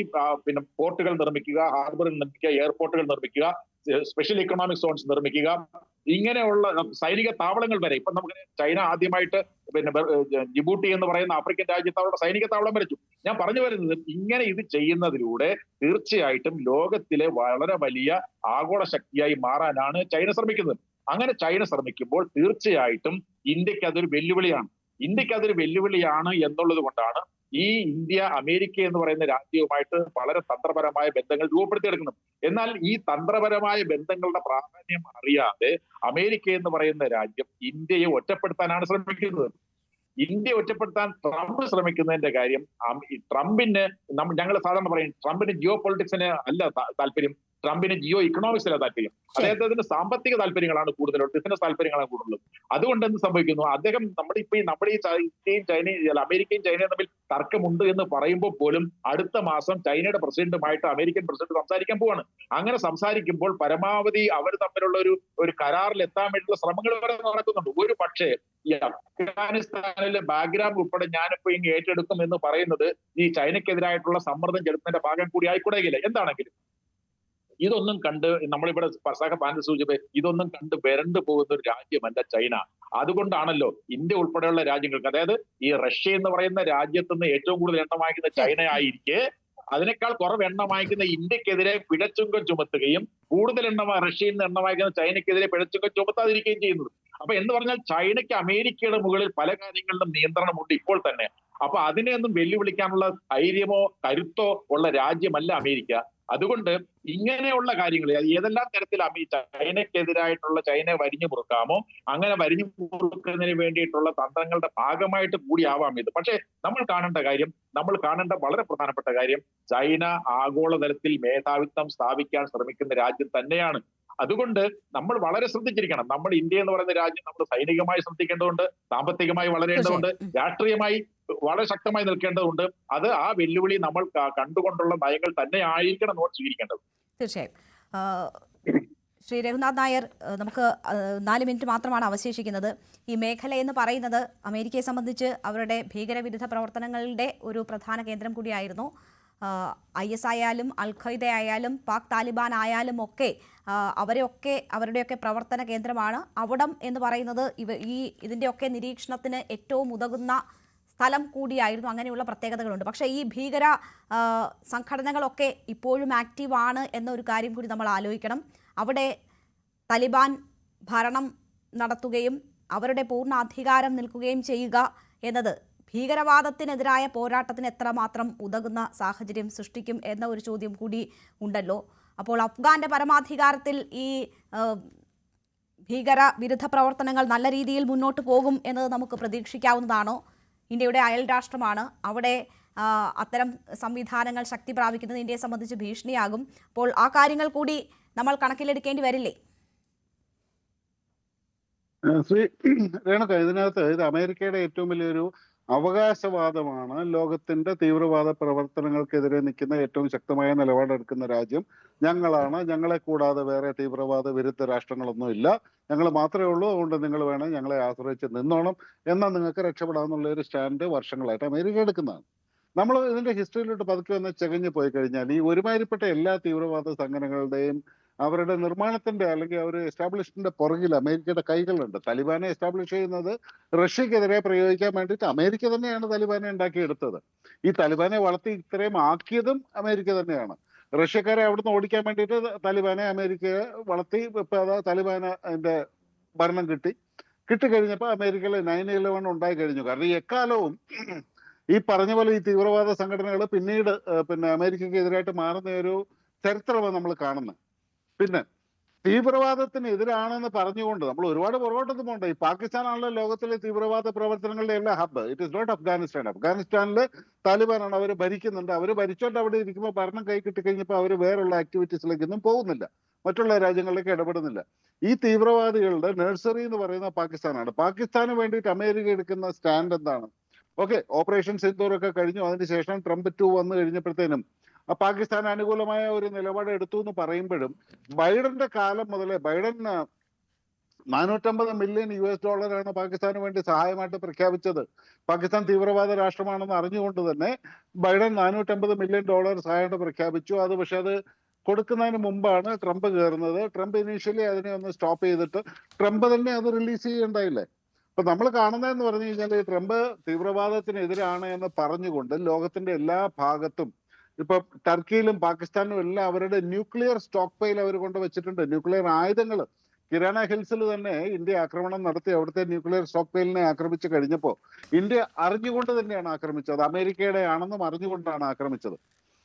പോർട്ടുകൾ നിർമ്മിക്കുക, ഹാർബറുകൾ നിർമ്മിക്കുക, എയർപോർട്ടുകൾ നിർമ്മിക്കുക, സ്പെഷ്യൽ ഇക്കണോമിക് സോൺസ് നിർമ്മിക്കുക, ഇങ്ങനെയുള്ള സൈനിക താവളങ്ങൾ വരെ. ഇപ്പൊ നമുക്ക് ചൈന ആദ്യമായിട്ട് ജിബൂട്ടി എന്ന് പറയുന്ന ആഫ്രിക്കൻ രാജ്യത്ത് അവരുടെ സൈനിക താവളം വരച്ചു. ഞാൻ പറഞ്ഞു വരുന്നത് ഇങ്ങനെ ഇത് ചെയ്യുന്നതിലൂടെ തീർച്ചയായിട്ടും ലോകത്തിലെ വളരെ വലിയ ആഗോള ശക്തിയായി മാറാനാണ് ചൈന ശ്രമിക്കുന്നത്. അങ്ങനെ ചൈന ശ്രമിക്കുമ്പോൾ തീർച്ചയായിട്ടും ഇന്ത്യക്ക് അതൊരു വെല്ലുവിളിയാണ്. എന്നുള്ളത് കൊണ്ടാണ് ഈ ഇന്ത്യ അമേരിക്ക എന്ന് പറയുന്ന രാജ്യവുമായിട്ട് വളരെ തന്ത്രപരമായ ബന്ധങ്ങൾ രൂപപ്പെടുത്തിയെടുക്കുന്നത്. എന്നാൽ ഈ തന്ത്രപരമായ ബന്ധങ്ങളുടെ പ്രാധാന്യം അറിയാതെ അമേരിക്ക എന്ന് പറയുന്ന രാജ്യം ഇന്ത്യയെ ഒറ്റപ്പെടുത്താനാണ് ശ്രമിക്കുന്നത്. ഇന്ത്യ ഒറ്റപ്പെടുത്താൻ ട്രംപ് ശ്രമിക്കുന്നതിന്റെ കാര്യം, ട്രംപിന് ഞങ്ങൾ സാധാരണ പറയും ട്രംപിന് ജിയോ പൊളിറ്റിക്സിന് അല്ല താല്പര്യം, ട്രംപിന് ജിയോ ഇക്കണോമിക്സിലാണ് താല്പര്യം. അദ്ദേഹത്തിന് സാമ്പത്തിക താല്പര്യങ്ങളാണ് കൂടുതലുള്ളത്, ബിസിനസ് താല്പര്യങ്ങളാണ് കൂടുതലുള്ളത്. അതുകൊണ്ട് എന്ത് സംഭവിക്കുന്നു? അദ്ദേഹം നമ്മുടെ ഈ ഇന്ത്യയും ചൈനയും അമേരിക്കയും ചൈനയും തമ്മിൽ തർക്കമുണ്ട് എന്ന് പറയുമ്പോൾ പോലും അടുത്ത മാസം ചൈനയുടെ പ്രസിഡന്റുമായിട്ട് അമേരിക്കൻ പ്രസിഡന്റ് സംസാരിക്കാൻ പോവാണ്. അങ്ങനെ സംസാരിക്കുമ്പോൾ പരമാവധി അവർ തമ്മിലുള്ള ഒരു കരാറിൽ എത്താൻ വേണ്ടിയുള്ള ശ്രമങ്ങൾ വരെ നടക്കുന്നുണ്ട്. ഒരു പക്ഷേ ഈ അഫ്ഗാനിസ്ഥാനിലെ ബാഗ്രാം ഉൾപ്പെടെ ഞാനിപ്പോ ഇങ്ങ് ഏറ്റെടുക്കും എന്ന് പറയുന്നത് ഈ ചൈനയ്ക്കെതിരായിട്ടുള്ള സമ്മർദ്ദം ചെലുത്തുന്നതിന്റെ ഭാഗം കൂടി ആയിക്കൂടെയില്ല. എന്താണെങ്കിലും ഇതൊന്നും കണ്ട് നമ്മളിവിടെ പാനൽ സൂചിപ്പ് ഇതൊന്നും കണ്ട് വരണ്ടു പോകുന്ന ഒരു രാജ്യമല്ല ചൈന. അതുകൊണ്ടാണല്ലോ ഇന്ത്യ ഉൾപ്പെടെയുള്ള രാജ്യങ്ങൾക്ക്, അതായത് ഈ റഷ്യ എന്ന് പറയുന്ന രാജ്യത്തുനിന്ന് ഏറ്റവും കൂടുതൽ എണ്ണം വാങ്ങിക്കുന്ന ചൈന ആയിരിക്കെ അതിനേക്കാൾ കുറവ് എണ്ണം വാങ്ങിക്കുന്ന ഇന്ത്യക്കെതിരെ പിഴച്ചുങ്കം ചുമത്തുകയും കൂടുതൽ റഷ്യയിൽ നിന്ന് എണ്ണം വാങ്ങിക്കുന്ന ചൈനയ്ക്കെതിരെ പിഴച്ചുങ്കം ചുമത്താതിരിക്കുകയും ചെയ്യുന്നത്. അപ്പൊ എന്ന് പറഞ്ഞാൽ ചൈനയ്ക്ക് അമേരിക്കയുടെ മുകളിൽ പല കാര്യങ്ങളിലും നിയന്ത്രണമുണ്ട് ഇപ്പോൾ തന്നെ. അപ്പൊ അതിനെയൊന്നും വെല്ലുവിളിക്കാനുള്ള ധൈര്യമോ കരുത്തോ ഉള്ള രാജ്യമല്ല അമേരിക്ക. അതുകൊണ്ട് ഇങ്ങനെയുള്ള കാര്യങ്ങൾ ഏതെല്ലാം തരത്തിൽ ചൈനയ്ക്കെതിരായിട്ടുള്ള വരിഞ്ഞു മുറുക്കാമോ അങ്ങനെ വരിഞ്ഞു മുറുക്കുന്നതിന് വേണ്ടിയിട്ടുള്ള തന്ത്രങ്ങളുടെ ഭാഗമായിട്ട് കൂടിയാവാം ഇത്. പക്ഷേ നമ്മൾ കാണേണ്ട വളരെ പ്രധാനപ്പെട്ട കാര്യം ചൈന ആഗോളതലത്തിൽ മേധാവിത്വം സ്ഥാപിക്കാൻ ശ്രമിക്കുന്ന രാജ്യം തന്നെയാണ്. അതുകൊണ്ട് നമ്മൾ വളരെ ശ്രദ്ധിച്ചിരിക്കണം. നമ്മൾ ഇന്ത്യ എന്ന് പറയുന്ന രാജ്യം നമ്മൾ സൈനികമായി ശ്രദ്ധിക്കേണ്ടതുണ്ട്, സാമ്പത്തികമായി വളരേണ്ടതുണ്ട്, രാഷ്ട്രീയമായി വളരെ ശക്തമായി നിൽക്കേണ്ടതുണ്ട്. അത് ആ വെല്ലുവിളി നമ്മൾ കണ്ടുകൊണ്ടുള്ള നയങ്ങൾ തന്നെ ആയിരിക്കണം നമ്മൾ സ്വീകരിക്കേണ്ടത്. തീർച്ചയായും. ശ്രീ രഘുനാഥ് നായർ, നമുക്ക് 4 മിനിറ്റ് മാത്രമാണ് അവശേഷിക്കുന്നത്. ഈ മേഖല എന്ന് പറയുന്നത് അമേരിക്കയെ സംബന്ധിച്ച് അവരുടെ ഭീകരവിരുദ്ധ പ്രവർത്തനങ്ങളുടെ ഒരു പ്രധാന കേന്ദ്രം കൂടിയായിരുന്നു. IS ആയാലും അൽ ഖയ്ദ ആയാലും പാക് താലിബാൻ ആയാലും ഒക്കെ അവരുടെയൊക്കെ പ്രവർത്തന കേന്ദ്രമാണ്. അവിടം എന്ന് പറയുന്നത് ഇതിൻ്റെയൊക്കെ നിരീക്ഷണത്തിന് ഏറ്റവും ഉതകുന്ന സ്ഥലം കൂടിയായിരുന്നു. അങ്ങനെയുള്ള പ്രത്യേകതകളുണ്ട്. പക്ഷേ ഈ ഭീകര സംഘടനകളൊക്കെ ഇപ്പോഴും ആക്റ്റീവാണ് എന്നൊരു കാര്യം കൂടി നമ്മൾ ആലോചിക്കണം. അവിടെ താലിബാൻ ഭരണം നടത്തുകയും അവരുടെ പൂർണ്ണ അധികാരം നിൽക്കുകയും ചെയ്യുക എന്നത് ഭീകരവാദത്തിനെതിരായ പോരാട്ടത്തിന് എത്രമാത്രം ഉതകുന്ന സാഹചര്യം സൃഷ്ടിക്കും എന്ന ഒരു ചോദ്യം കൂടി ഉണ്ടല്ലോ. അപ്പോൾ അഫ്ഗാന്റെ പരമാധികാരത്തിൽ ഈ ഭീകര വിരുദ്ധ പ്രവർത്തനങ്ങൾ നല്ല രീതിയിൽ മുന്നോട്ട് പോകും എന്നത് നമുക്ക് പ്രതീക്ഷിക്കാവുന്നതാണോ? ഇന്ത്യയുടെ അയൽ രാഷ്ട്രമാണ്. അവിടെ അത്തരം സംവിധാനങ്ങൾ ശക്തി പ്രാപിക്കുന്നത് ഇന്ത്യയെ സംബന്ധിച്ച് ഭീഷണിയാകും. അപ്പോൾ ആ കാര്യങ്ങൾ കൂടി നമ്മൾ കണക്കിലെടുക്കേണ്ടി വരില്ലേ? ശ്രീ രേണുക, ഇതിനകത്ത് ഇത് അമേരിക്കയുടെ ഏറ്റവും വലിയൊരു അവകാശവാദമാണ് ലോകത്തിന്റെ തീവ്രവാദ പ്രവർത്തനങ്ങൾക്കെതിരെ നിൽക്കുന്ന ഏറ്റവും ശക്തമായ നിലപാടെടുക്കുന്ന രാജ്യം ഞങ്ങളാണ്. ഞങ്ങളെ കൂടാതെ വേറെ തീവ്രവാദ വിരുദ്ധ രാഷ്ട്രങ്ങളൊന്നും ഇല്ല, ഞങ്ങൾ മാത്രമേ ഉള്ളൂ, അതുകൊണ്ട് നിങ്ങൾ വേണം ഞങ്ങളെ ആശ്രയിച്ച് നിന്നോണം, എന്നാൽ നിങ്ങൾക്ക് രക്ഷപ്പെടാമെന്നുള്ള ഒരു സ്റ്റാൻഡ് വർഷങ്ങളായിട്ട് അമേരിക്ക എടുക്കുന്നതാണ്. നമ്മൾ ഇതിന്റെ ഹിസ്റ്ററിയിലോട്ട് പതുക്കെ ഒന്ന് ചകഞ്ഞു പോയി കഴിഞ്ഞാൽ ഈ ഒരുമാതിരിപ്പെട്ട എല്ലാ തീവ്രവാദ സംഘടനകളുടെയും അവരുടെ നിർമ്മാണത്തിന്റെ അല്ലെങ്കിൽ അവർ എസ്റ്റാബ്ലിഷ്മെന്റിന്റെ പുറകിൽ അമേരിക്കയുടെ കൈകളുണ്ട്. താലിബാനെ എസ്റ്റാബ്ലിഷ് ചെയ്യുന്നത് റഷ്യക്കെതിരെ പ്രയോഗിക്കാൻ വേണ്ടിയിട്ട് അമേരിക്ക തന്നെയാണ് താലിബാനെ ഉണ്ടാക്കിയെടുത്തത്. ഈ താലിബാനെ വളർത്തി ഇത്രയും ആക്കിയതും അമേരിക്ക തന്നെയാണ്. റഷ്യക്കാരെ അവിടുന്ന് ഓടിക്കാൻ വേണ്ടിയിട്ട് താലിബാനെ അമേരിക്കയെ വളർത്തി. ഇപ്പൊ അതാ താലിബാന് അതിന്റെ ഭരണം കിട്ടിക്കഴിഞ്ഞപ്പോൾ അമേരിക്കയിൽ 9/11 ഉണ്ടായി കഴിഞ്ഞു. കാരണം ഈ എക്കാലവും ഈ പറഞ്ഞ പോലെ ഈ തീവ്രവാദ സംഘടനകൾ പിന്നീട് അമേരിക്കയ്ക്ക് എതിരായിട്ട് മാറുന്ന ഒരു ചരിത്രമാണ് നമ്മൾ കാണുന്നത്. പിന്നെ തീവ്രവാദത്തിന് എതിരാണെന്ന് പറഞ്ഞുകൊണ്ട് നമ്മൾ ഒരുപാട് പുറകോട്ടൊന്നും പോകണ്ട. ഈ പാകിസ്ഥാനാണല്ലോ ലോകത്തിലെ തീവ്രവാദ പ്രവർത്തനങ്ങളുടെ എല്ലാം hub. It is not Afghanistan. അഫ്ഗാനിസ്ഥാനിൽ താലിബാനാണ്, അവർ ഭരിക്കുന്നുണ്ട്. അവർ ഭരിച്ചോണ്ട് അവിടെ ഇരിക്കുമ്പോൾ ഭരണം കൈ കിട്ടിക്കഴിഞ്ഞപ്പോൾ അവർ വേറുള്ള ആക്ടിവിറ്റീസിലേക്കൊന്നും പോകുന്നില്ല, മറ്റുള്ള രാജ്യങ്ങളിലേക്ക് ഇടപെടുന്നില്ല. ഈ തീവ്രവാദികളുടെ നഴ്സറി എന്ന് പറയുന്ന പാകിസ്ഥാനാണ്. പാകിസ്ഥാന് വേണ്ടിയിട്ട് അമേരിക്ക എടുക്കുന്ന സ്റ്റാൻഡ് എന്താണ്? ഓക്കെ, ഓപ്പറേഷൻ സിന്ദൂർ ഒക്കെ കഴിഞ്ഞു, അതിനുശേഷം ട്രംപ് 2 വന്നു കഴിഞ്ഞപ്പോഴത്തേനും പാകിസ്ഥാൻ അനുകൂലമായ ഒരു നിലപാട് എടുത്തു എന്ന് പറയുമ്പോഴും ബൈഡന്റെ കാലം മുതലേ ബൈഡൻ $450 മില്യൺ പാകിസ്ഥാന് വേണ്ടി സഹായമായിട്ട് പ്രഖ്യാപിച്ചത്. പാകിസ്ഥാൻ തീവ്രവാദ രാഷ്ട്രമാണെന്ന് അറിഞ്ഞുകൊണ്ട് തന്നെ ബൈഡൻ $450 മില്യൺ സഹായമായിട്ട് പ്രഖ്യാപിച്ചു. അത് പക്ഷെ അത് കൊടുക്കുന്നതിന് മുമ്പാണ് ട്രംപ് കയറുന്നത്. ട്രംപ് ഇനീഷ്യലി അതിനെ ഒന്ന് സ്റ്റോപ്പ് ചെയ്തിട്ട് ട്രംപ് തന്നെ അത് റിലീസ് ചെയ്യണ്ടായില്ലേ. അപ്പൊ നമ്മൾ കാണുന്നതെന്ന് പറഞ്ഞു കഴിഞ്ഞാൽ ട്രംപ് തീവ്രവാദത്തിനെതിരാണ് എന്ന് പറഞ്ഞുകൊണ്ട് ലോകത്തിന്റെ എല്ലാ ഭാഗത്തും, ഇപ്പൊ ടർക്കിയിലും പാകിസ്ഥാനിലും എല്ലാം അവരുടെ ന്യൂക്ലിയർ സ്റ്റോക്ക് പൈൽ അവർ കൊണ്ട് വെച്ചിട്ടുണ്ട്. ന്യൂക്ലിയർ ആയുധങ്ങൾ കിരാന ഹിൽസിൽ തന്നെ ഇന്ത്യ ആക്രമണം നടത്തി അവിടുത്തെ ന്യൂക്ലിയർ സ്റ്റോക്ക് പൈലിനെ ആക്രമിച്ചു കഴിഞ്ഞപ്പോൾ ഇന്ത്യ അറിഞ്ഞുകൊണ്ട് തന്നെയാണ് ആക്രമിച്ചത്. അമേരിക്കയുടെ ആണെന്നും അറിഞ്ഞുകൊണ്ടാണ് ആക്രമിച്ചത്.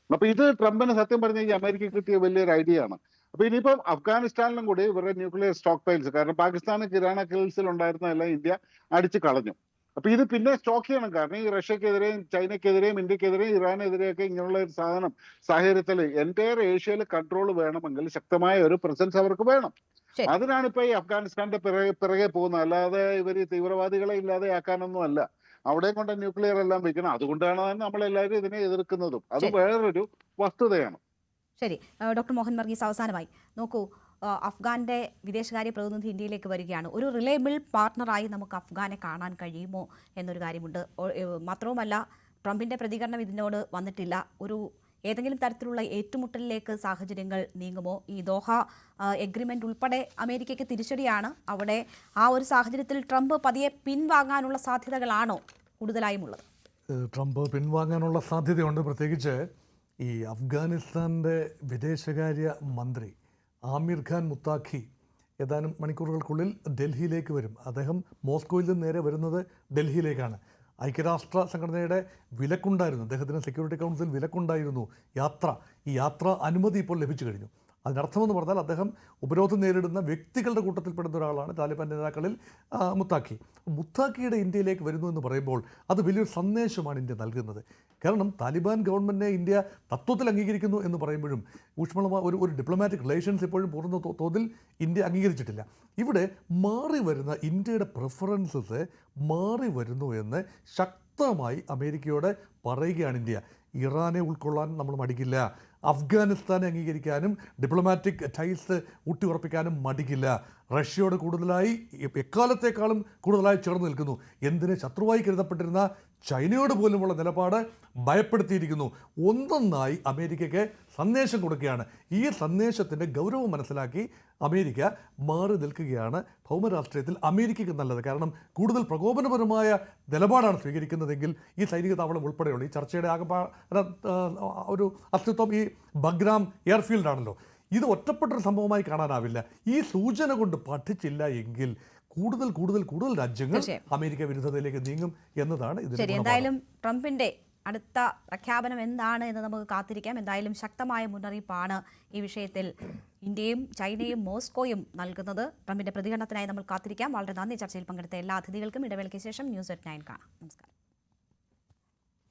അപ്പൊ ഇത് ട്രംപിന് സത്യം പറഞ്ഞു കഴിഞ്ഞാൽ അമേരിക്ക കിട്ടിയ വലിയൊരു ഐഡിയ ആണ്. അപ്പൊ ഇനിയിപ്പം അഫ്ഗാനിസ്ഥാനിലും കൂടി ഇവരുടെ ന്യൂക്ലിയർ സ്റ്റോക്ക് പൈൽസ്, കാരണം പാകിസ്ഥാന് കിരാന ഹിൽസിൽ ഉണ്ടായിരുന്നതെല്ലാം ഇന്ത്യ അടിച്ചു കളഞ്ഞു. അപ്പൊ ഇത് പിന്നെ സ്റ്റോക്ക് ചെയ്യണം. കാരണം ഈ റഷ്യക്കെതിരെയും ചൈനക്കെതിരെയും ഇന്ത്യക്കെതിരെയും ഇറാനെതിരെയൊക്കെ ഇങ്ങനെയുള്ള ഒരു സാഹചര്യത്തിൽ എൻറ്റയർ ഏഷ്യയിൽ കൺട്രോൾ വേണമെങ്കിൽ ശക്തമായ ഒരു പ്രസൻസ് അവർക്ക് വേണം. അതിനാണ് ഇപ്പൊ ഈ അഫ്ഗാനിസ്ഥാന്റെ പിറകെ പോകുന്നത്. അല്ലാതെ ഇവർ തീവ്രവാദികളെ ഇല്ലാതെയാക്കാനൊന്നും അല്ല. അവിടെ കൊണ്ട് ന്യൂക്ലിയർ എല്ലാം വെക്കണം. അതുകൊണ്ടാണ് നമ്മളെല്ലാവരും ഇതിനെ എതിർക്കുന്നതും. അത് വേറൊരു വസ്തുതയാണ്. ശരി, ഡോക്ടർ മോഹൻ വർഗീസ്, അവസാനമായി നോക്കൂ, അഫ്ഗാന്റെ വിദേശകാര്യ പ്രതിനിധി ഇന്ത്യയിലേക്ക് വരികയാണ്. ഒരു റിലയബിൾ പാർട്ണറായി നമുക്ക് അഫ്ഗാനെ കാണാൻ കഴിയുമോ എന്നൊരു കാര്യമുണ്ട്. മാത്രവുമല്ല, ട്രംപിന്റെ പ്രതികരണം ഇതിനോട് വന്നിട്ടില്ല. ഏതെങ്കിലും തരത്തിലുള്ള ഏറ്റുമുട്ടലിലേക്ക് സാഹചര്യങ്ങൾ നീങ്ങുമോ? ഈ ദോഹ എഗ്രിമെന്റ് ഉൾപ്പെടെ അമേരിക്കയ്ക്ക് തിരിച്ചടിയാണ്. അവിടെ ആ ഒരു സാഹചര്യത്തിൽ ട്രംപ് പതിയെ പിൻവാങ്ങാനുള്ള സാധ്യതകളാണോ കൂടുതലായും ഉള്ളത്? ട്രംപ് പിൻവാങ്ങാനുള്ള സാധ്യതയുണ്ട്. പ്രത്യേകിച്ച് ഈ അഫ്ഗാനിസ്ഥാൻ്റെ വിദേശകാര്യ മന്ത്രി ആമിർ ഖാൻ മുത്താഖി ഏതാനും മണിക്കൂറുകൾക്കുള്ളിൽ ഡൽഹിയിലേക്ക് വരും. അദ്ദേഹം മോസ്കോയിൽ നിന്ന് നേരെ വരുന്നത് ഡൽഹിയിലേക്കാണ്. ഐക്യരാഷ്ട്ര സംഘടനയുടെ വിലക്കുണ്ടായിരുന്നു, അദ്ദേഹത്തിന് സെക്യൂരിറ്റി കൗൺസിൽ വിലക്കുണ്ടായിരുന്നു ഈ യാത്ര അനുമതി ഇപ്പോൾ ലഭിച്ചു കഴിഞ്ഞു. അതിനർത്ഥമെന്ന് പറഞ്ഞാൽ അദ്ദേഹം ഉപരോധം നേരിടുന്ന വ്യക്തികളുടെ കൂട്ടത്തിൽപ്പെടുന്ന ഒരാളാണ് താലിബാൻ നേതാക്കളിൽ മുത്താഖിയുടെ ഇന്ത്യയിലേക്ക് വരുന്നു എന്ന് പറയുമ്പോൾ അത് വലിയൊരു സന്ദേശമാണ് ഇന്ത്യ നൽകുന്നത്. കാരണം താലിബാൻ ഗവൺമെൻറ്റിനെ ഇന്ത്യ തത്വത്തിൽ അംഗീകരിക്കുന്നു എന്ന് പറയുമ്പോഴും ഊഷ്മളമായ ഒരു ഡിപ്ലോമാറ്റിക് റിലേഷൻസ് ഇപ്പോഴും പൂർണ്ണ തോതിൽ ഇന്ത്യ അംഗീകരിച്ചിട്ടില്ല. ഇവിടെ മാറി വരുന്ന ഇന്ത്യയുടെ പ്രിഫറൻസസ് മാറി വരുന്നു എന്ന് ശക്തമായി അമേരിക്കയോട് പറയുകയാണ് ഇന്ത്യ. ഇറാനെ ഉൾക്കൊള്ളാൻ നമ്മൾ മടിക്കില്ല, അഫ്ഗാനിസ്ഥാനെ അംഗീകരിക്കാനും ഡിപ്ലോമാറ്റിക് ടൈൽസ് ഊട്ടിയുറപ്പിക്കാനും മടിക്കില്ല, റഷ്യയോട് എക്കാലത്തേക്കാളും കൂടുതലായി ചേർന്ന് നിൽക്കുന്നു. എന്തിന് ശത്രുവായി കരുതപ്പെട്ടിരുന്ന ചൈനയോട് പോലുമുള്ള നിലപാട് ഭയപ്പെടുത്തിയിരിക്കുന്നു. ഒന്നൊന്നായി അമേരിക്കയ്ക്ക് സന്ദേശം കൊടുക്കുകയാണ്. ഈ സന്ദേശത്തിൻ്റെ ഗൗരവം മനസ്സിലാക്കി അമേരിക്ക മാറി നിൽക്കുകയാണ്. ഭൗമരാഷ്ട്രീയത്തിൽ അമേരിക്കയ്ക്ക് നല്ലത്. കാരണം കൂടുതൽ പ്രകോപനപരമായ നിലപാടാണ് സ്വീകരിക്കുന്നതെങ്കിൽ ഈ സൈനിക താവളം ഉൾപ്പെടെയുള്ള ഈ ചർച്ചയുടെ ഒരു അസ്തിത്വം ഈ ബഗ്രാം എയർഫീൽഡാണല്ലോ. ഇത് ഒറ്റപ്പെട്ടൊരു സംഭവമായി കാണാനാവില്ല. ഈ സൂചന കൊണ്ട് പഠിച്ചില്ല എങ്കിൽ കൂടുതൽ രാജ്യങ്ങൾ അമേരിക്ക വിരുദ്ധതയിലേക്ക് നീങ്ങും എന്നതാണ് ഇതിന്. എന്തായാലും ട്രംപിന്റെ അടുത്ത പ്രഖ്യാപനം എന്താണ് എന്ന് നമുക്ക് കാത്തിരിക്കാം. എന്തായാലും ശക്തമായ മുന്നറിയിപ്പാണ് ഈ വിഷയത്തിൽ ഇന്ത്യയും ചൈനയും മോസ്കോയും നൽകുന്നത്. ട്രംപിന്റെ പ്രതികരണത്തിനായി നമ്മൾ കാത്തിരിക്കാം. വളരെ നന്ദി ചർച്ചയിൽ പങ്കെടുത്ത എല്ലാ അതിഥികൾക്കും. ഇടവേളയ്ക്ക് ശേഷം ന്യൂസ്@9 കാണാം. നമസ്കാരം.